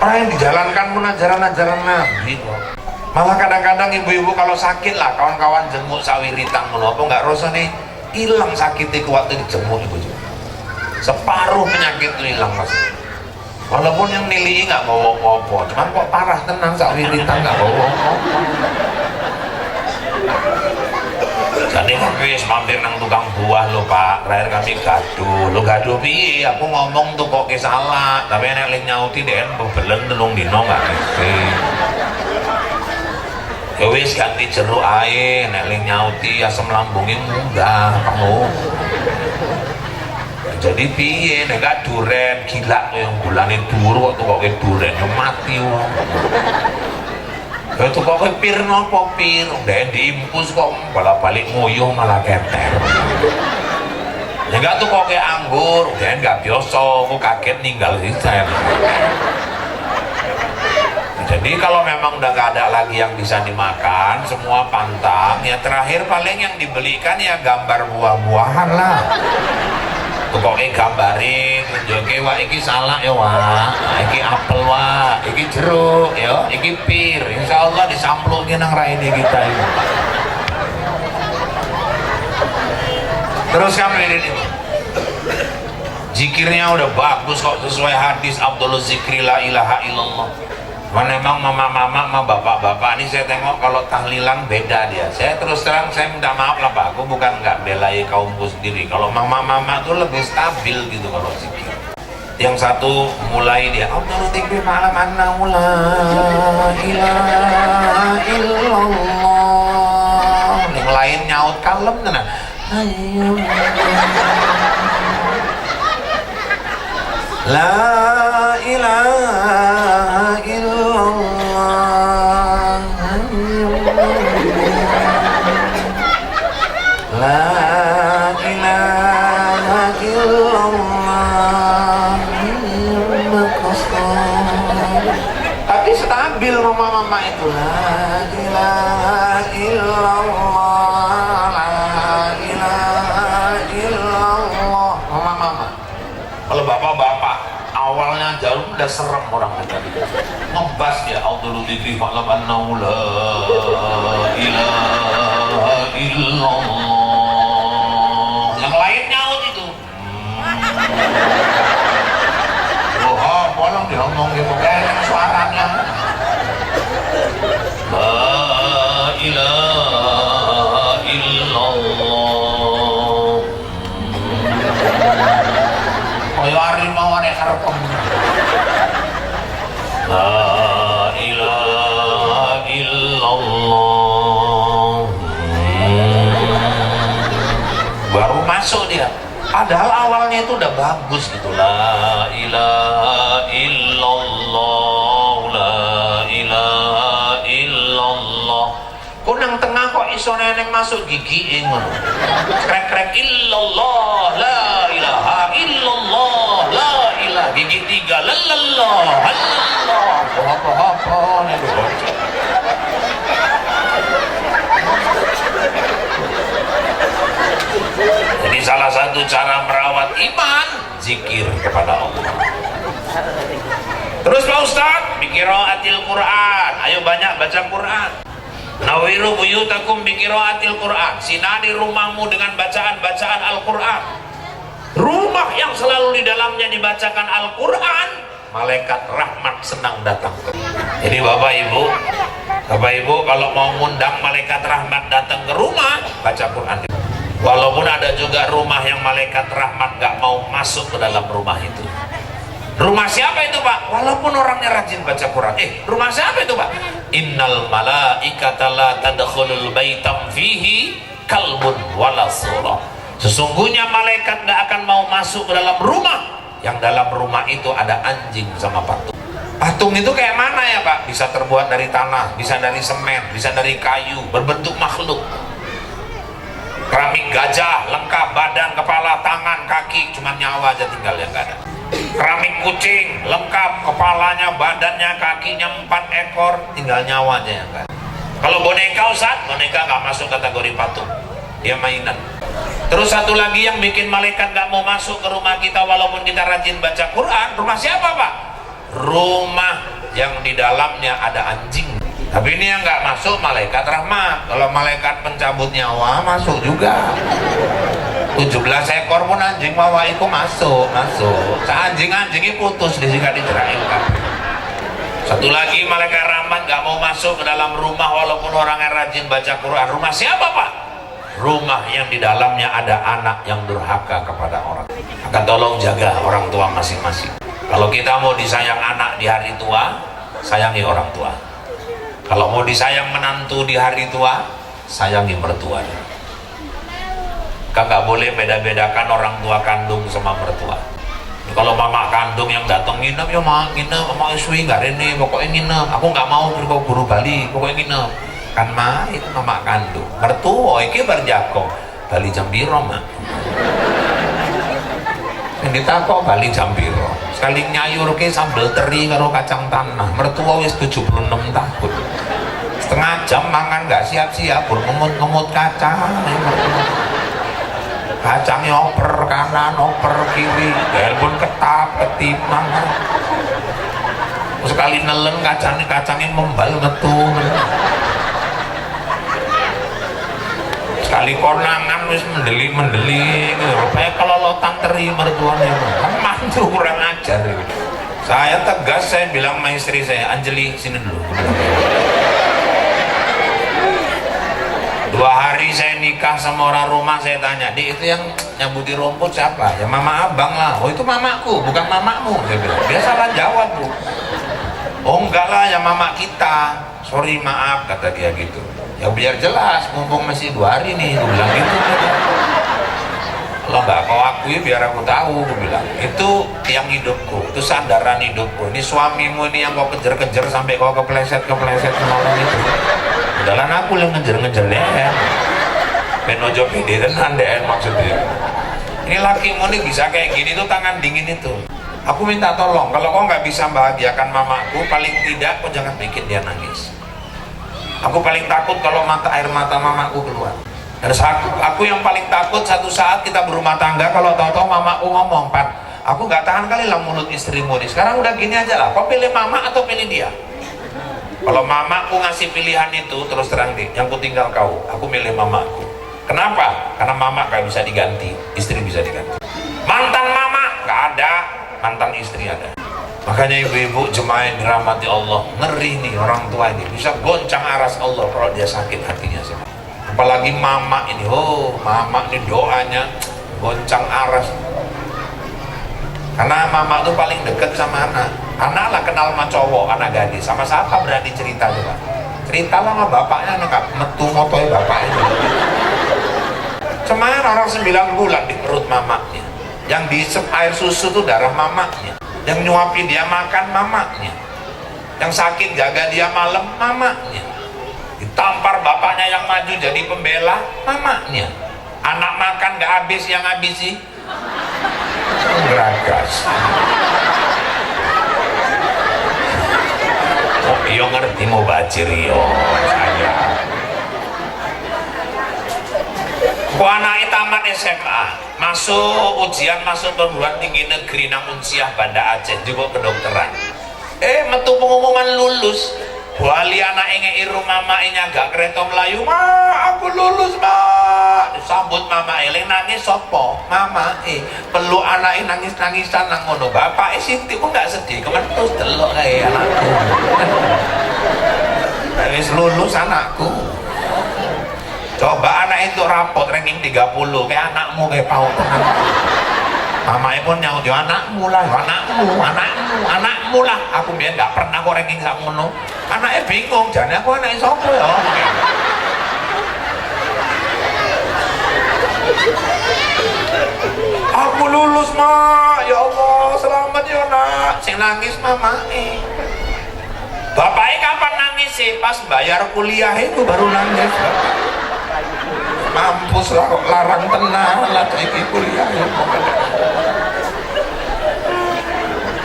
Orang yang dijalankan pun ajaran-ajaran Nabi kok. Malah kadang-kadang ibu-ibu kalau sakit lah kawan-kawan jenguk sawiritan apa nggak rasa nih hilang sakitnya waktu dijenguk ibu. Separuh penyakit itu hilang mas. Walaupun yang nilai nggak bawa apa-apa, cuman kok parah tenang sawiritan nggak bawa apa-apa. Jadi kami mampir nang tukang buah lo Pak, terakhir kami gaduh piye, aku ngomong tuh kok salah, tapi enak link nyauti deh, bebelen telung dino nggak ngerti. Ya wis ganti jeruk ae, nek link nyauti asam lambungnya munggah kamu. Jadi piye nek gak duren gila yang bulane dhuwur kok tukoke duren yo mati wong. Ya tukoke pir nopo pir, ndek diimpus kok bolak-balik nguyuh malah keter. Ya gak tukoke anggur, ndek gak biasa, kok kaget ninggal sisen. Jadi kalau memang udah gak ada lagi yang bisa dimakan, semua pantang, ya terakhir paling yang dibelikan ya gambar buah-buahan lah. Pokoknya gambarin, tunjukin wah iki salah ya wah, iki apel wah, iki jeruk ya, iki pir. Insya Allah disamplukin nang raine kita ini. Terus kami ini zikirnya udah bagus kok sesuai hadis Abdullah zikri la ilaha illallah. Mana memang mama-mama sama bapak-bapak ini saya tengok kalau tahlilan beda dia. Saya terus terang saya minta maaf lah Pak, aku bukan nggak belai kaumku sendiri. Kalau mama-mama tuh lebih stabil gitu kalau zikir. Yang satu mulai dia Abdul Zikri malam annahu la ilaha illallah. Yang lain nyaut kalem tenan. La ilaha illallah. La ilaha illallah. Tapi stabil mama-mama itu. La ilaha illallah. La ilaha illallah. Mama-mama. Kalau bapak-bapak awalnya jauh udah serem orang tadi ngebas ya Abdul Zikri fa'lam annahu la ilaha illallah. Yang lain nyaut itu wah bolong diomong gitu kayak suaranya la ilaha illallah. Kaya harimau arek harpem. La ilaha illallah. Baru masuk dia. Padahal awalnya itu udah bagus gitu. La ilaha illallah. La ilaha illallah. Kok nang tengah kok iso iso neneng masuk gigi ngono. Krek-krek illallah la ilaha illallah la ilaha gigi 3 lallallah Allah apa-apa nek. Jadi salah satu cara merawat iman zikir kepada Allah. Terus Pak Ustaz, biqiraatil Quran. Ayo banyak baca Quran. Nawiru buyutakum biqiraatil Quran. Sinari rumahmu dengan bacaan-bacaan Al-Quran. Rumah yang selalu di dalamnya dibacakan Al-Quran, malaikat rahmat senang datang. Jadi Bapak Ibu kalau mau ngundang malaikat rahmat datang ke rumah, baca Quran. Walaupun ada juga rumah yang malaikat rahmat gak mau masuk ke dalam rumah itu. Rumah siapa itu Pak? Walaupun orangnya rajin baca Quran. Rumah siapa itu Pak? Innal malaikata la tadkhulul baitam fihi kalbun wala surah. Sesungguhnya malaikat gak akan mau masuk ke dalam rumah yang dalam rumah itu ada anjing sama patung. Patung itu kayak mana ya Pak? Bisa terbuat dari tanah, bisa dari semen, bisa dari kayu, berbentuk makhluk. Keramik gajah, lengkap badan, kepala, tangan, kaki, cuma nyawa aja tinggal yang gak ada. Keramik kucing, lengkap kepalanya, badannya, kakinya 4 ekor, tinggal nyawa aja yang gak ada. Kalau boneka Ustaz, boneka gak masuk kategori patung, dia mainan. Terus satu lagi yang bikin malaikat gak mau masuk ke rumah kita walaupun kita rajin baca Quran, rumah siapa Pak? Rumah yang di dalamnya ada anjing. Tapi ini yang nggak masuk malaikat rahmat. Kalau malaikat pencabut nyawa masuk juga. 17 ekor pun anjing wawa itu masuk. Anjing-anjingnya putus di sini diceraikan. Satu lagi malaikat rahmat nggak mau masuk ke dalam rumah walaupun orang yang rajin baca Quran. Rumah siapa Pak? Rumah yang di dalamnya ada anak yang durhaka kepada orang. Maka tolong jaga orang tua masing-masing. Kalau kita mau disayang anak di hari tua, sayangi orang tua. Kalau mau disayang menantu di hari tua, sayangi mertua. Kan nggak boleh beda-bedakan orang tua kandung sama mertua. Kalau mama kandung yang datang nginep, ya mak nginep, mak isui nggak ini, pokoknya nginep. Aku nggak mau buru Bali, pokoknya nginep. Kan mak itu mama kandung. Mertua iki berjako Bali jam piro mak. Yang ditakok Bali jam piro. Sekali nyayur ke sambal teri karo kacang tanah. Mertua wis 76 tahun. Setengah jam mangan nggak siap-siap, ngemut-ngemut kacang. Kacangnya oper kanan, oper kiri, pun ketip mangan. Sekali nelen kacangnya membal metu. Sekali konangan wis mendeli rupanya kalau lotan teri mertuanya mantu kurang ajar. Saya tegas, saya bilang sama istri saya, Anjeli sini dulu. 2 hari saya nikah sama orang rumah, saya tanya, Di itu yang nyabuti rumput siapa? Ya mama abang lah. Oh itu mamaku, bukan mamamu. Saya bilang, dia salah jawab Bu. Oh enggak lah, ya mama kita. Sorry maaf, kata dia gitu. Ya biar jelas, mumpung masih 2 hari nih, gue bilang gitu. Kalau nggak kau akui biar aku tahu, gue bilang. Itu yang hidupku, itu sandaran hidupku. Ini suamimu ini yang kau kejar-kejar sampai kau kepleset semalam itu. Udahan aku yang ngejar-ngejar deh. Benojo pede tenan deh maksudnya. Ini lakimu nih bisa kayak gini tuh tangan dingin itu. Aku minta tolong, kalau kau nggak bisa bahagiakan mamaku, paling tidak kau jangan bikin dia nangis. Aku paling takut kalau air mata mamaku keluar. Dan aku yang paling takut satu saat kita berumah tangga kalau tahu-tahu mamaku ngomong, Pak, aku nggak tahan kali lah mulut istrimu nih. Sekarang udah gini aja lah, kau pilih mama atau pilih dia? Kalau mamaku ngasih pilihan itu, terus terang deh, yang ku tinggal kau, aku milih mamaku. Kenapa? Karena mama gak bisa diganti, istri bisa diganti. Mantan mama gak ada, mantan istri ada. Makanya ibu-ibu jemaah yang dirahmati Allah, ngeri nih orang tua ini, bisa goncang aras Allah kalau dia sakit hatinya sama. Apalagi mama ini, oh mama ini doanya goncang aras. Karena mama tuh paling deket sama anak. Anak lah kenal sama cowok, anak gadis. Sama siapa berani cerita coba? Cerita lah sama bapaknya, anak metu motoy bapaknya. Cuman orang 9 bulan di perut mamanya. Yang diisep air susu tuh darah mamanya. Yang nyuapin dia makan mamanya, yang sakit jaga dia malam mamanya. ditampar bapaknya yang maju jadi pembela mamanya. Anak makan nggak habis yang habisi geragas. Oh iya ngerti mau bajir yo saya. Ku anake tamat SMA, masuk ujian masuk perguruan tinggi negeri nang Unsiah Banda Aceh juga kedokteran. Metu pengumuman lulus. Wali anak ngei rumah mamanya gak kereta melayu, ma aku lulus ma. Sambut mama eling nangis sopo, mama peluk anak nangis nangisan nang ngono. Bapak Siti pun gak sedih, kementus delok kayak anakku. Wis lulus anakku. Coba anak itu rapot ranking 30 kayak anakmu kayak paut. Mamanya pun nyaut, ya anakmu lah, anakmu lah. Aku biar gak pernah kok ranking sak ngono. Anaknya bingung, jadi aku anaknya sopo ya. Aku lulus mak, ya Allah selamat ya nak. Sing nangis mamanya. Bapaknya kapan nangis sih? Pas bayar kuliah itu baru nangis. Mampus lah kok larang tenang lah iki kuliah ya.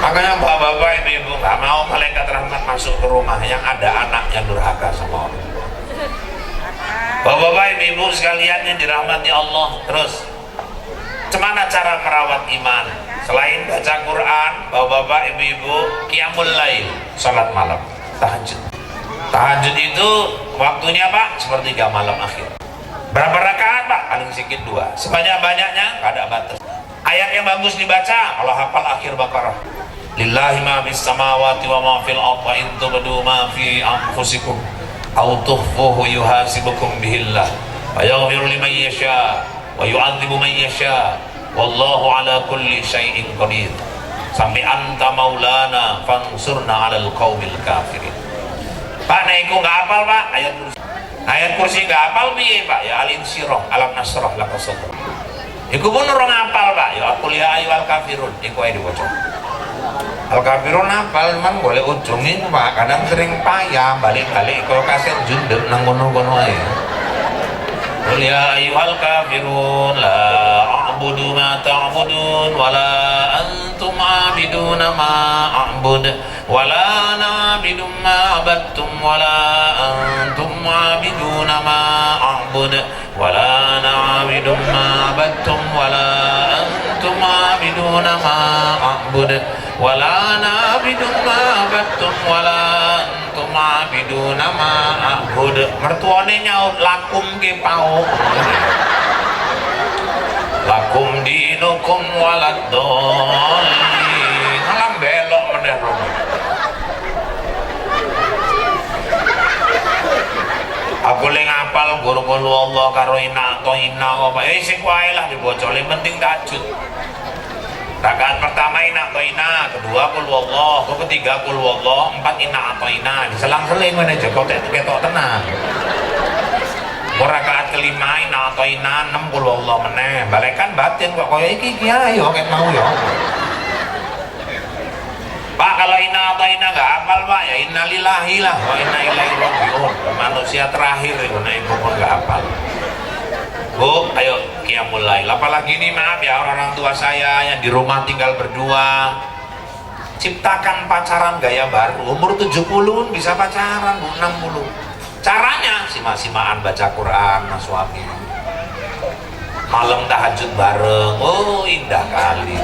Makanya bapak-bapak ibu nggak mau malaikat rahmat masuk ke rumah yang ada anaknya durhaka sama orang. Bapak-bapak ibu sekalian yang dirahmati Allah, terus gimana cara merawat iman? Selain baca Quran, bapak-bapak ibu qiyamul lail, salat malam, tahajud. Tahajud itu waktunya Pak sepertiga malam akhir. Berapa rakaat Pak? Paling sedikit 2. Sebanyak-banyaknya nggak ada batas. Ayat yang bagus dibaca kalau hafal akhir Baqarah. Lillahi ma fis samawati wa ma fil ardi wa in tubdu ma fi anfusikum aw tukhfuhu yuhasibukum bihillah wa yaghfiru liman yasha wa yu'adzibu man yasha wallahu ala kulli syai'in qadir. Sampai anta maulana fansurna 'alal qaumil kafirin. Pak naiku nggak hafal Pak ayat kursi nggak hafal piye Pak? Ya al-insyirah alam nasrah laka sadrak. Iku pun orang hafal Pak, ya aku lihat ayyuhal kafirun iku ae diwaca. Al-kafirun hafal memang boleh ujungin Pak, kadang sering payah balik-balik kalau kasih junduk nang kono-kono ae. Qul ya ayyuhal kafirun la a'budu ma ta'budun wa la antum 'abiduna ma a'bud wa la na'budu ma 'abadtum wa la antum 'abiduna ma a'bud wa la na'budu ma 'abadtum wa la antum 'abiduna ma a'bud wa la na'budu ma 'abadtum wa la antum 'abiduna ma a'bud. Mertuane nyaut lakum ki pau. Lakum dinukum waladdallin. Alam belok meneh rono. Aku le ngapal guru Allah karo ina to ina apa sing wae lah dibaca, yang penting tahajud. Rakaat pertama ina to ina, kedua qul Allah, ketiga qul Allah, 4 ina to ina, diselang-seling meneh Joko ketok tenang. Rakaat kelima ina atau ina 6 qul Allah meneh. Balekan batin kok kaya iki kiai yo ket mau yo. Pak kalau ina atau ina enggak hafal Pak ya innalillahi lah wa inna ilaihi raji'un. Manusia terakhir itu nek ibu pun enggak hafal. Bu, ayo qiyamul lail. Apalagi ini maaf ya orang tua saya yang di rumah tinggal berdua. Ciptakan pacaran gaya baru. Umur 70 bisa pacaran, Bu, 60. Caranya simak-simaan baca Quran sama suami, malam tahajud bareng. Oh indah kali,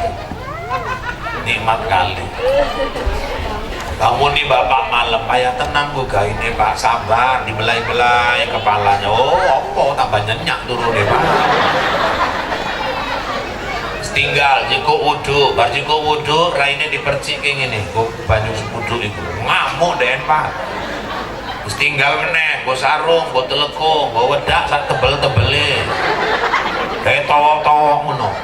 nikmat kali. Bangun di bapak malam ayah tenang buka ini Pak, sabar, dibelai-belai kepalanya. Oh apa tambah nyenyak turun deh Pak. Tinggal jiko wudhu, bar jiko wudhu raine dipercik kayak gini, kok banyu wudhu itu ngamuk deh Pak. Tinggal meneh, gue sarung, gue telekung, gue wedak sak tebel-tebele kayak towok-towok ngono.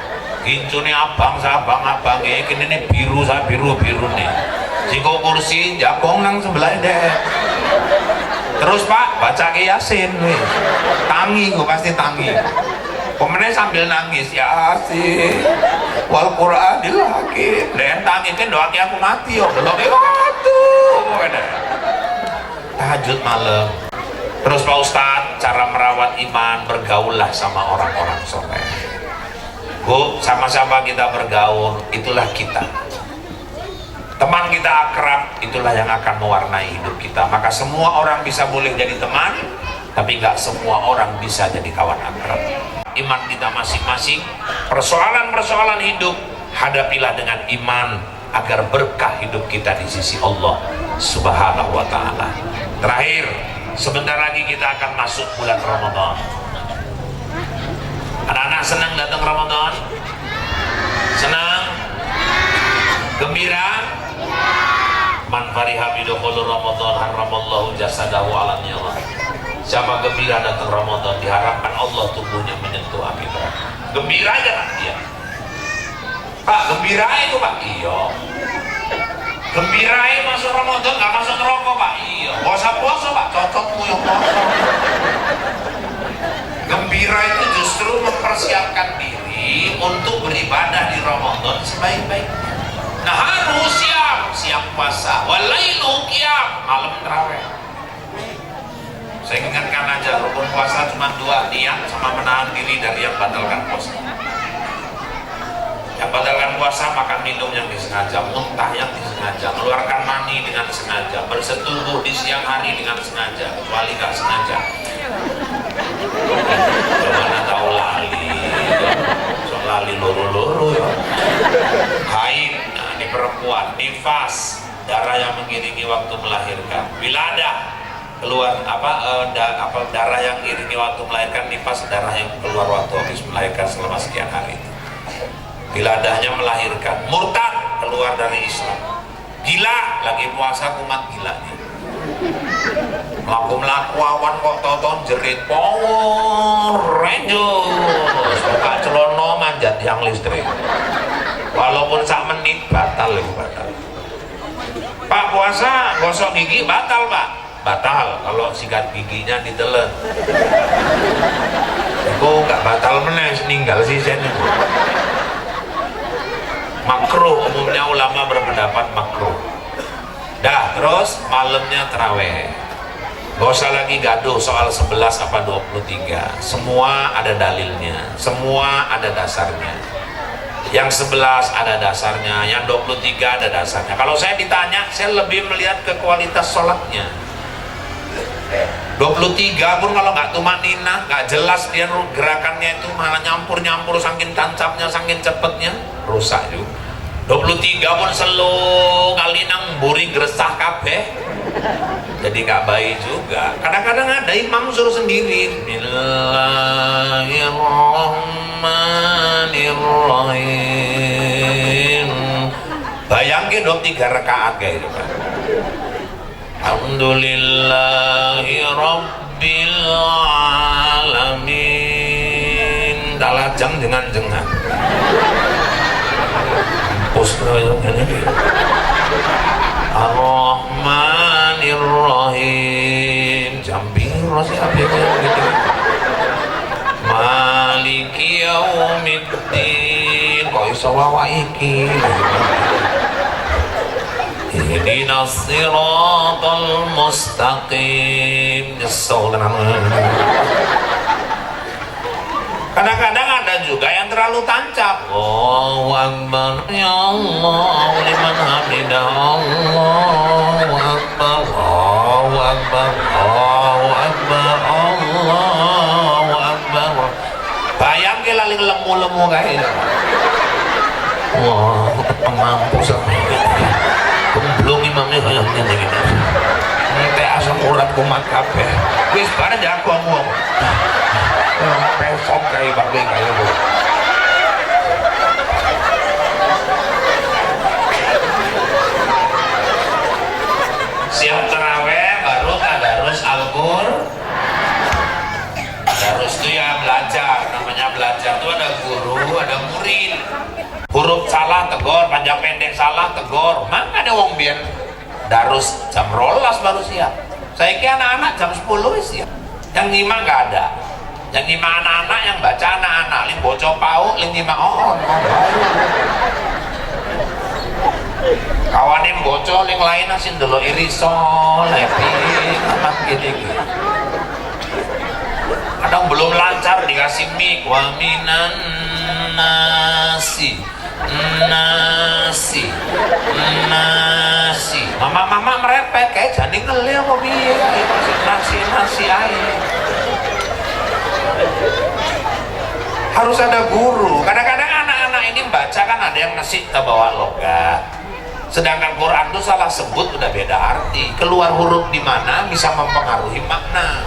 Gincune abang abang kini nih biru sak biru nih. Jiko kursi jakong nang sebelah deh. Terus Pak baca ke Yasin nih. Tangi gue pasti tangi. Pemenang sambil nangis Yasin wal Qur'anil hakim. Dan tangi kan doaki aku mati yo. Delok waduh. Tahajud malam Terus Pak Ustadz, cara merawat iman, bergaullah sama orang-orang soleh. Bu, sama-sama kita bergaul, itulah kita. Teman kita akrab, itulah yang akan mewarnai hidup kita. Maka semua orang bisa boleh jadi teman, tapi nggak semua orang bisa jadi kawan akrab. Iman kita masing-masing, persoalan-persoalan hidup, hadapilah dengan iman agar berkah hidup kita di sisi Allah Subhanahu wa Ta'ala. Terakhir, sebentar lagi kita akan masuk bulan Ramadan. Anak-anak senang datang Ramadan? Senang? Gembira? Man fariha bidukhulur Ramadan haramallahu jasadahu ala niyawah. Siapa gembira datang Ramadan, diharapkan Allah tubuhnya menyentuh api neraka. Gembira aja Pak dia. Pak, gembira itu Pak? Iya. Gembira masuk Ramadan, nggak masuk neraka Pak? Iya. Puasa Pak, cocokmu yang puasa. Gembira itu justru mempersiapkan diri untuk beribadah di Ramadan sebaik-baiknya. Nah, harus siap puasa. Walailu qiyam, malam tarawih. Saya ingatkan aja, rukun puasa cuma 2, niat sama menahan diri dari yang batalkan puasa. Yang batalkan puasa, makan minum yang disengaja, muntah yang disengaja, mengeluarkan mani dengan sengaja, bersetubuh di siang hari dengan sengaja, kecuali gak sengaja. Mana tahu lali, lali loro-loro ya. Haid, nah, ini perempuan, nifas, darah yang mengiringi waktu melahirkan, wiladah, keluar darah yang mengiringi waktu melahirkan, nifas, darah yang keluar waktu habis melahirkan selama sekian hari. Wiladahnya melahirkan, murtad, keluar dari Islam, gila, lagi puasa kumat gilanya, melaku awan kok tonton jerit Power Rangers, buka celono manjat yang listrik, walaupun sak menit batal. Pak, puasa gosok gigi batal Pak? Batal kalau sikat giginya ditelan. Aku nggak batal meneh, ninggal sih saya. Makruh, umumnya ulama berpendapat makruh. Dah, terus malamnya taraweh. Gak usah lagi gaduh soal 11 apa 23. Semua ada dalilnya, semua ada dasarnya. Yang 11 ada dasarnya, yang 23 ada dasarnya. Kalau saya ditanya, saya lebih melihat ke kualitas sholatnya. 23 pun kalau nggak tumanina, nggak jelas dia gerakannya itu, malah nyampur saking tancapnya, saking cepetnya, rusak juga. 23 pun selo kali nang buri gresah kabeh, jadi nggak baik juga. Kadang-kadang ada imam suruh sendiri, Bismillahirrahmanirrahim. Bayangin 23 rakaat kayak gitu kan. Alhamdulillahi Rabbil Alamin. Dalajang dengan jengan Ar-Rahmanir-Rahim. Jambiro sih apa gitu. Maliki Yaumiddin. Kok iso wawa iki? Ihdinas siratal mustaqim. Nyesel tenan. Kadang-kadang ada juga yang terlalu tancap. Allahu Akbar, ya Allah, liman hamidah, Allahu Akbar, Allahu Akbar, Allahu Akbar, Allahu Akbar. Bayangke laling lemu-lemu kayak itu. Wah, mampu sampai belum imamnya kayak gini. Nanti asam urat kumat kabeh. Wis bareng jago ngomong. Pesok kayak bagai kayak bu. Siap terawih baru tadarus Al-Qur'an. Tadarus itu ya belajar, namanya belajar itu ada guru, ada murid. Huruf salah tegor, panjang pendek salah tegor. Mana ada wong biyen darus jam 12 baru siap. Saya kira anak-anak jam 10 siap. Yang nyimak nggak ada. Yang nyimak anak-anak, yang baca anak-anak. Ling bocah pau, ling nyimak kawanin bocah, ling lain asin dulu iriso, lepi, amat gini. belum lancar dikasih mic. Wa minan nasi mama merepet kayak jadi ngeli apa piye nasi ae. Harus ada guru. Kadang-kadang anak-anak ini baca kan ada yang ngasih bawa logat, sedangkan Quran itu salah sebut udah beda arti, keluar huruf di mana bisa mempengaruhi makna.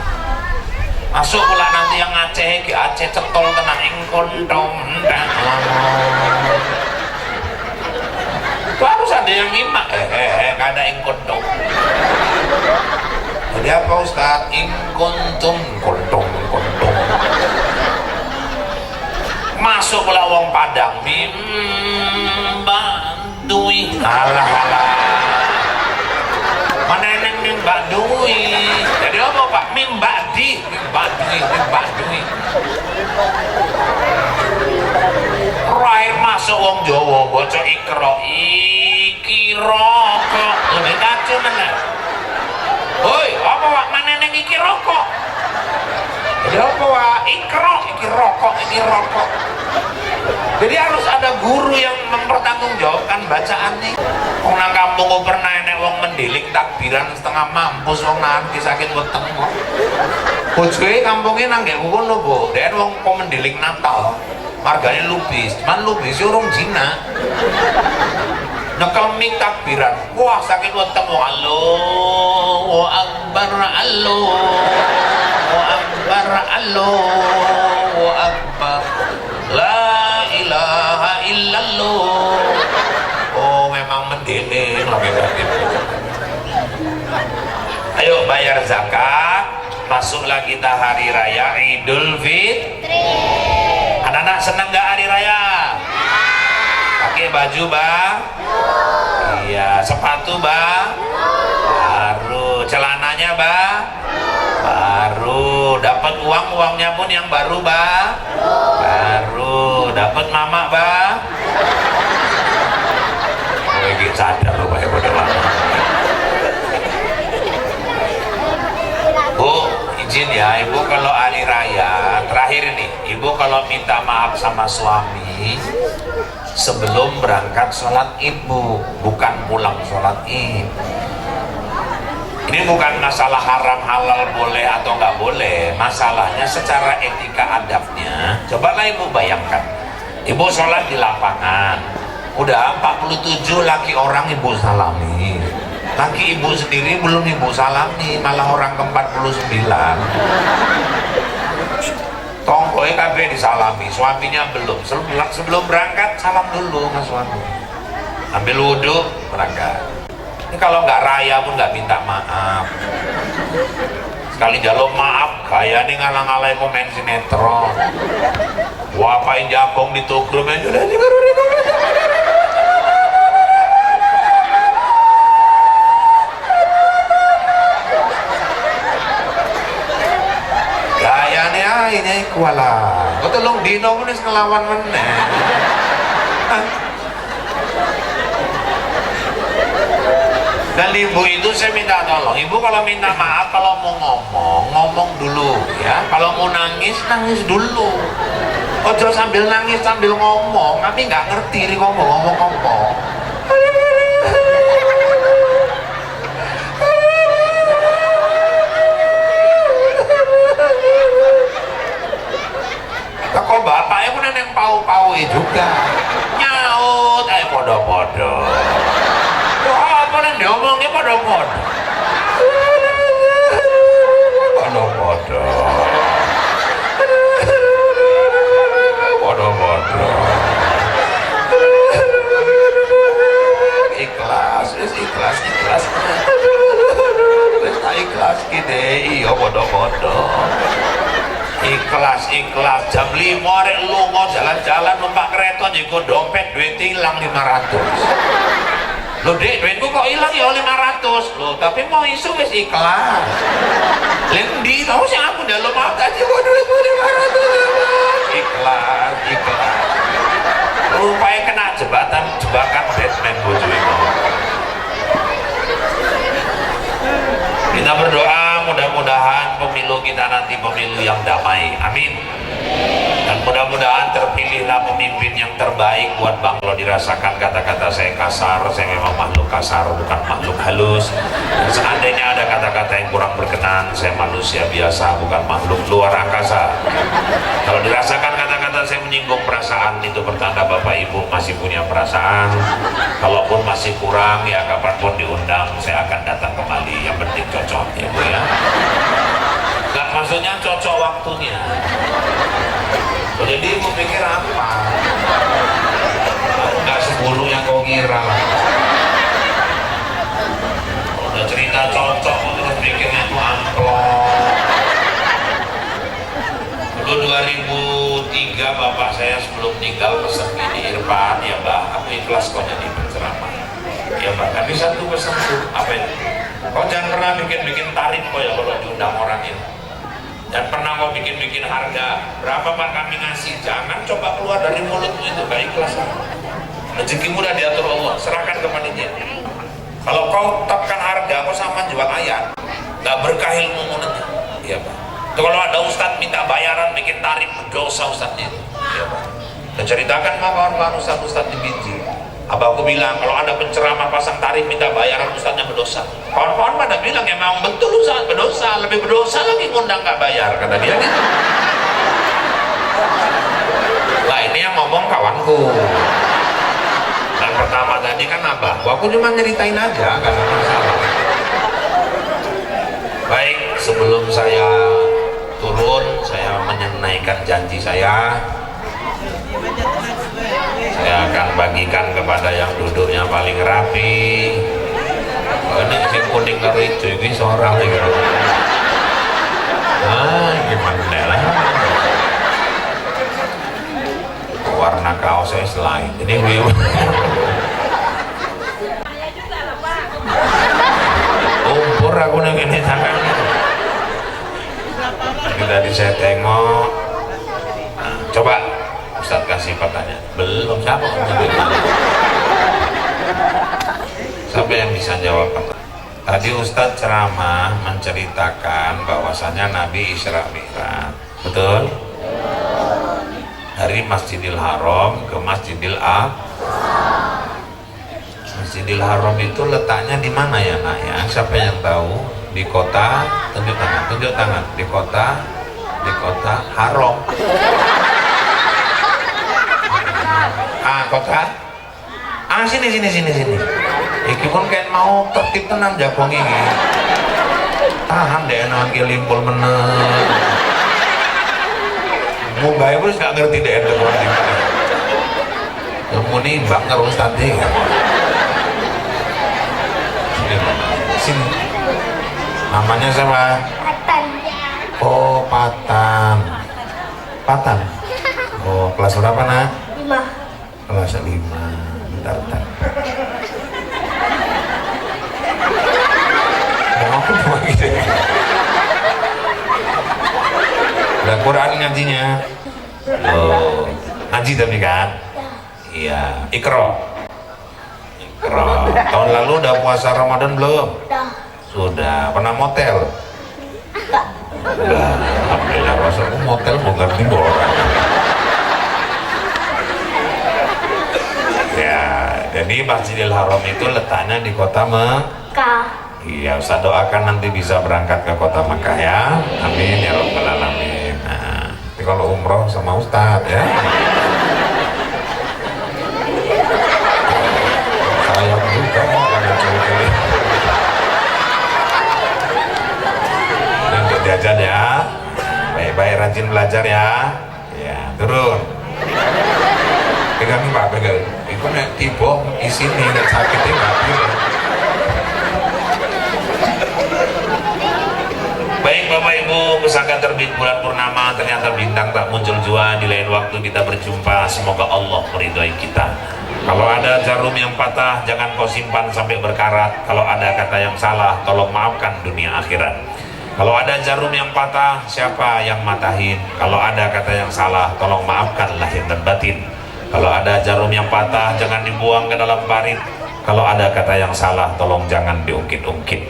Masuk pula nanti yang Aceh cetol tenang ing kontong. Itu harus ada yang nyimak. Kada ing kontong. Jadi apa Ustaz? Ing kontong. Masuk pula wong Padang mimba dui. Alah. Mana neng mimba dui. Jadi apa Pak? Mimba dui. Rair masuk wong Jawa bocah ikro rokok. Lebih kacau mana? Hoi, apa Pak? Mana neng iki rokok? Jadi apa Pak? Iki rokok. Jadi harus ada guru yang mempertanggungjawabkan bacaan nih. Wong nang kampung kok pernah enek wong mendilik takbiran setengah mampus wong nanti sakit weteng kok. Bojoe kampungnya nang gek kono, Bu. Den wong kok mendilik Natal. Margane lubis, man lubis urung jina. Nyekel mik takbiran. Wah, sakit weteng. Allahu akbar, Allahu akbar. La ilaha illallah. Oh, memang mendidik lagi. Ayo bayar zakat, masuklah kita hari raya Idul Fitri. Anak-anak senang gak hari raya? Pakai baju iya, sepatu baru, celananya baru, dapat uangnya pun yang baru dapat mama lagi sadar loh Pak Ibu. Bu, izin ya Ibu, kalau hari raya terakhir nih, Ibu kalau minta maaf sama suami sebelum berangkat sholat Id, Bu, bukan pulang sholat Id. Ini bukan masalah haram halal boleh atau nggak boleh, masalahnya secara etika adabnya. Cobalah Ibu bayangkan, Ibu sholat di lapangan, udah 47 laki orang Ibu salami, laki Ibu sendiri belum Ibu salami, malah orang ke-49. Tonggoy kabeh disalami, suaminya belum. Sebelum berangkat salam dulu mas suami, ambil wudhu berangkat. Ini kalau nggak raya pun nggak minta maaf. Sekali jaluk maaf, gaya nih ngalang-alai komen sinetron. Wapain jabong di tukrum aja udah ini kuala. Kau tolong dino pun ngelawan meneh. Dan ibu itu saya minta tolong, ibu kalau minta maaf kalau mau ngomong dulu ya. Kalau mau nangis dulu. Ojo sambil nangis sambil ngomong, nanti nggak ngerti nih ngomong. Kok bapaknya pun yang pau-pau juga nyaut, ayo podo-podo. Apa yang diomongnya podo-podo. Ikhlas gede, iya podo-podo. Ikhlas jam 5 rek lunga jalan-jalan numpak kereta njigo dompet duit hilang 500. Lho Dek, duitku kok hilang ya 500. Lho, tapi mau isu wis ikhlas. Lendi tau sing aku njaluk maaf tadi kok duitku 500. Ikhlas. Rupanya kena jebakan Batman bojo itu. Kita berdoa mudah-mudahan pemilu kita nanti pemilu yang damai, amin. Dan mudah-mudahan terpilihlah pemimpin yang terbaik buat Bang. Kalau dirasakan kata-kata saya kasar, saya memang makhluk kasar, bukan makhluk halus. Dan seandainya ada kata-kata yang kurang berkenan, saya manusia biasa, bukan makhluk luar angkasa. Kalau dirasakan kata-kata saya menyinggung perasaan, itu pertanda Bapak Ibu masih punya perasaan. Kalaupun masih kurang, ya kapanpun diundang, saya akan datang kembali. Yang penting cocok, ya Bu ya. Gak maksudnya cocok waktunya. Jadi mau pikir apa? Enggak 10 yang kau kira. Udah cerita cocok, terus pikirnya itu amplop. Dulu 2003 bapak saya sebelum tinggal pesan gini, Irfan, ya Mbak, aku ikhlas kau jadi penceramah. Ya Mbak, tapi satu pesan tuh, apa itu? Kau jangan pernah bikin tarif kau ya kalau diundang orang itu. Dan pernah kau bikin harga berapa Pak kami ngasih, jangan coba keluar dari mulutmu itu, gak ikhlas. Rezekimu udah diatur Allah, serahkan ke panitia. Kalau kau tetapkan harga, kau sama jual ayat, gak berkah ilmu nanti. Iya Pak. Itu kalau ada ustadz minta bayaran bikin tarif, dosa ustadznya itu. Iya Pak. Dan ceritakan sama kawan-kawan ustadz di Binjai. Abah aku bilang kalau ada penceramah pasang tarif minta bayaran ustadznya berdosa. Kawan-kawan pada bilang ya memang betul ustadz berdosa, lebih berdosa lagi ngundang nggak bayar, kata dia gitu. Lah ini yang ngomong kawanku. Dan pertama tadi kan abah, aku cuma nyeritain aja, gak ada masalah. Baik, sebelum saya turun, saya menunaikan janji saya akan bagikan kepada yang duduknya paling rapi. Ini si kuning karo hijau ini seorang lagi. Gimana lah? Warna kaosnya selain. Ini umpur aku nih ini sampai. Tadi saya tengok. Nah, coba Ustadz kasih pertanyaan. Belum, siapa yang bisa jawab pertanyaan? Tadi Ustadz ceramah menceritakan bahwasanya Nabi Isra Mi'raj, betul? Dari Masjidil Haram ke Masjidil Aqsa. Masjidil Haram itu letaknya di mana ya Nak ya? Siapa yang tahu? Di kota, tunjuk tangan. Di kota Haram. Kota? Sini. Iki pun kayak mau tertib tenan jagong ini. Tahan deh nangki limpul meneng. Mumbai pun gak ngerti deh itu orang ini. Kamu nih mbak ngerus tadi. Sini. Namanya siapa? Patan. Oh, Patan. Oh, kelas berapa nak? 5. Kelas 5. Bentar. Aku cuma gitu. Udah Quran ngajinya? Oh, ngaji tapi kan? Iya. Iqra. Tahun lalu udah puasa Ramadan belum? Sudah. Pernah motel? Udah. Alhamdulillah, rasaku motel bukan di orang. Ya, jadi Masjidil Haram itu letaknya di kota Mekah. Iya, Ustaz doakan nanti bisa berangkat ke kota Mekah ya. Amin ya Rabbal Alamin. Nah, tapi kalau umroh sama Ustaz ya. Sayang juga ada cewek-cewek. Ini untuk jajan ya. Baik-baik rajin belajar ya. Ya, turun. Pegang Pak, pegang. Itu nek tiba isine nek sakitnya nggak bisa. Baik Bapak Ibu, pusaka terbit bulan purnama, ternyata bintang tak muncul jua. Di lain waktu kita berjumpa, semoga Allah meridhai kita. Kalau ada jarum yang patah, jangan kau simpan sampai berkarat. Kalau ada kata yang salah, tolong maafkan dunia akhirat. Kalau ada jarum yang patah, siapa yang matahin? Kalau ada kata yang salah, tolong maafkan lahir dan batin. Kalau ada jarum yang patah, jangan dibuang ke dalam parit. Kalau ada kata yang salah, tolong jangan diungkit-ungkit.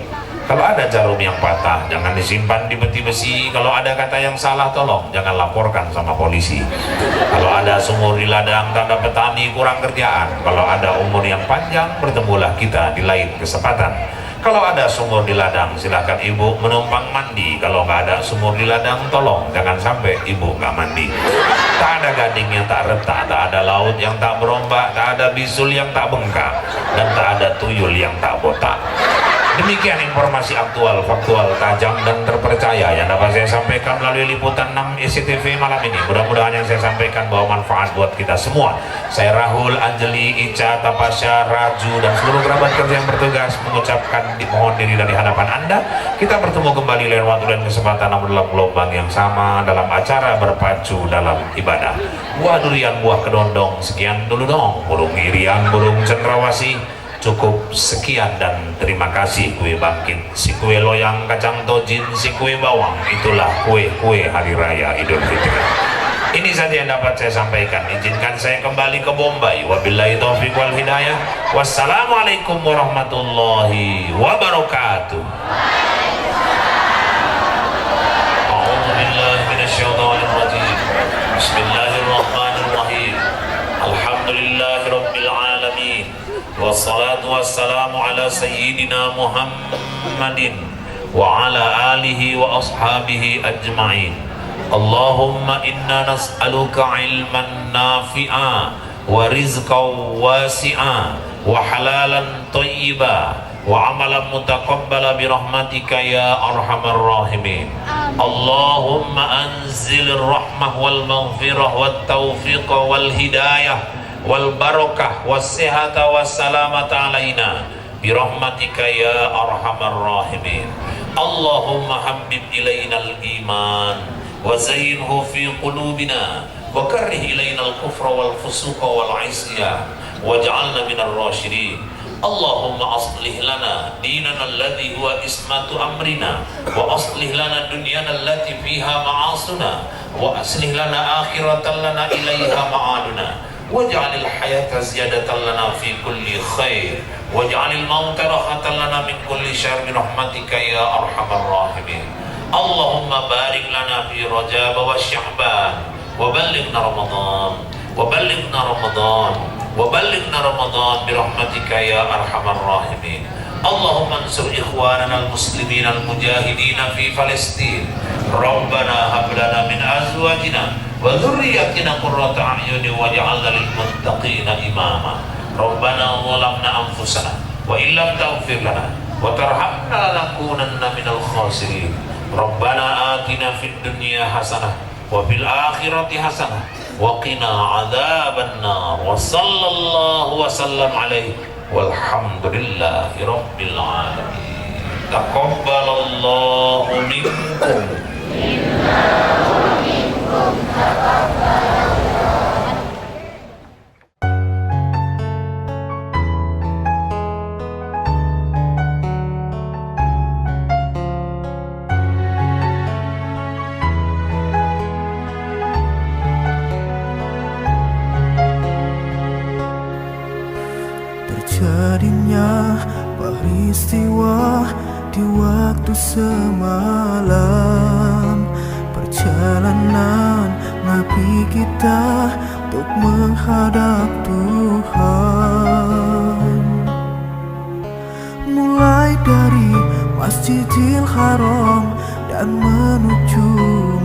Kalau ada jarum yang patah, jangan disimpan di peti besi. Kalau ada kata yang salah, tolong jangan laporkan sama polisi. Kalau ada sumur di ladang, tanda petani kurang kerjaan. Kalau ada umur yang panjang, bertemulah kita di lain kesempatan. Kalau ada sumur di ladang, silahkan ibu menumpang mandi. Kalau nggak ada sumur di ladang, tolong jangan sampai ibu nggak mandi. Tak ada gading yang tak retak, tak ada laut yang tak berombak, tak ada bisul yang tak bengkak, dan tak ada tuyul yang tak botak. Demikian informasi aktual, faktual, tajam, dan terpercaya yang dapat saya sampaikan melalui liputan 6 SCTV malam ini. Mudah-mudahan yang saya sampaikan bawa manfaat buat kita semua. Saya Rahul, Anjeli, Ica, Tapasya, Raju, dan seluruh kerabat kerja yang bertugas mengucapkan dimohon diri dari hadapan Anda. Kita bertemu kembali lain waktu dan kesempatan namun dalam gelombang yang sama dalam acara berpacu dalam ibadah. Buah durian, buah kedondong, sekian dulu dong. Burung irian, burung cendrawasih. Cukup sekian dan terima kasih. Kue bangkit, si kue loyang, kacang tojin, si kue bawang, itulah kue-kue hari raya Idul Fitri. Ini saja yang dapat saya sampaikan. Izinkan saya kembali ke Bombay. Wabillahi taufiq wal hidayah. Wassalamualaikum warahmatullahi wabarakatuh. A'udzu billahi minasyaitonir rajim. Bismillahirrahmanirrahim. Alhamdulillahirabbil alamin. Wassalatu wassalamu ala sayyidina Muhammadin wa ala alihi wa ashabihi ajma'in. Allahumma inna nas'aluka ilman nafi'a wa rizqan wasi'a wa halalan thayyiba wa amalan mutaqabbala bi rahmatika ya arhamar rahimin. Allahumma anzilir rahmah wal maghfirah wat taufiq wal hidayah wal barakah was sihata was salamata alaina bi rahmatika ya arhamar rahimin. Allahumma habbib ilainal iman wa zayyinhu fi qulubina wa karrih ilainal kufra wal fusuqa wal isyan waj'alna minar rasyidin. Allahumma aslih lana dinana alladhi huwa ismatu amrina wa aslih lana dunyana allati fiha ma'asuna wa aslih lana akhiratan lana ilaiha ma'aduna waj'alil hayata ziyadatan lana fi kulli khair waj'alil mauta rahatan lana min kulli syarr bi rahmatika ya arhamar rahimin. Allahumma barik lana fi Rajab wa Sya'ban wa ballighna Ramadan wa ballighna Ramadan wa ballighna Ramadan bi rahmatika ya arhamar rahimin. Allahumma ansur ikhwanana al-muslimin al-mujahidin fi Palestin. Rabbana hab lana min azwajina wa dhurriyyatina qurrata a'yunin waj'alna lil muttaqina imama. Rabbana zalamna anfusana wa illam taghfir lana wa tarhamna lanakunanna minal khasirin. Rabbana atina fid dunya hasanah wa fil akhirati hasanah wa qina adzabannar. Wa sallallahu wa sallam alaihi walhamdulillahi rabbil alamin. Taqabbalallahu minkum. Terjadinya peristiwa di waktu semalam, perjalanan Nabi kita untuk menghadap Tuhan. Mulai dari Masjidil Haram dan menuju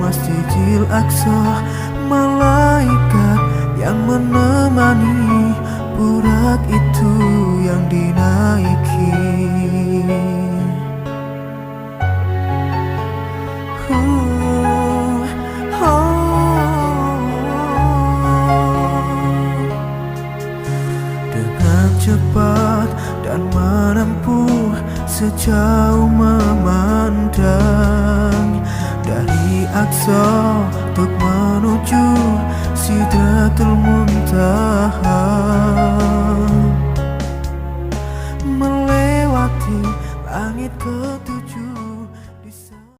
Masjidil Aqsa, malaikat yang menemani burak itu yang dinaiki. Dengan cepat dan menempuh sejauh memandang dari Aqsa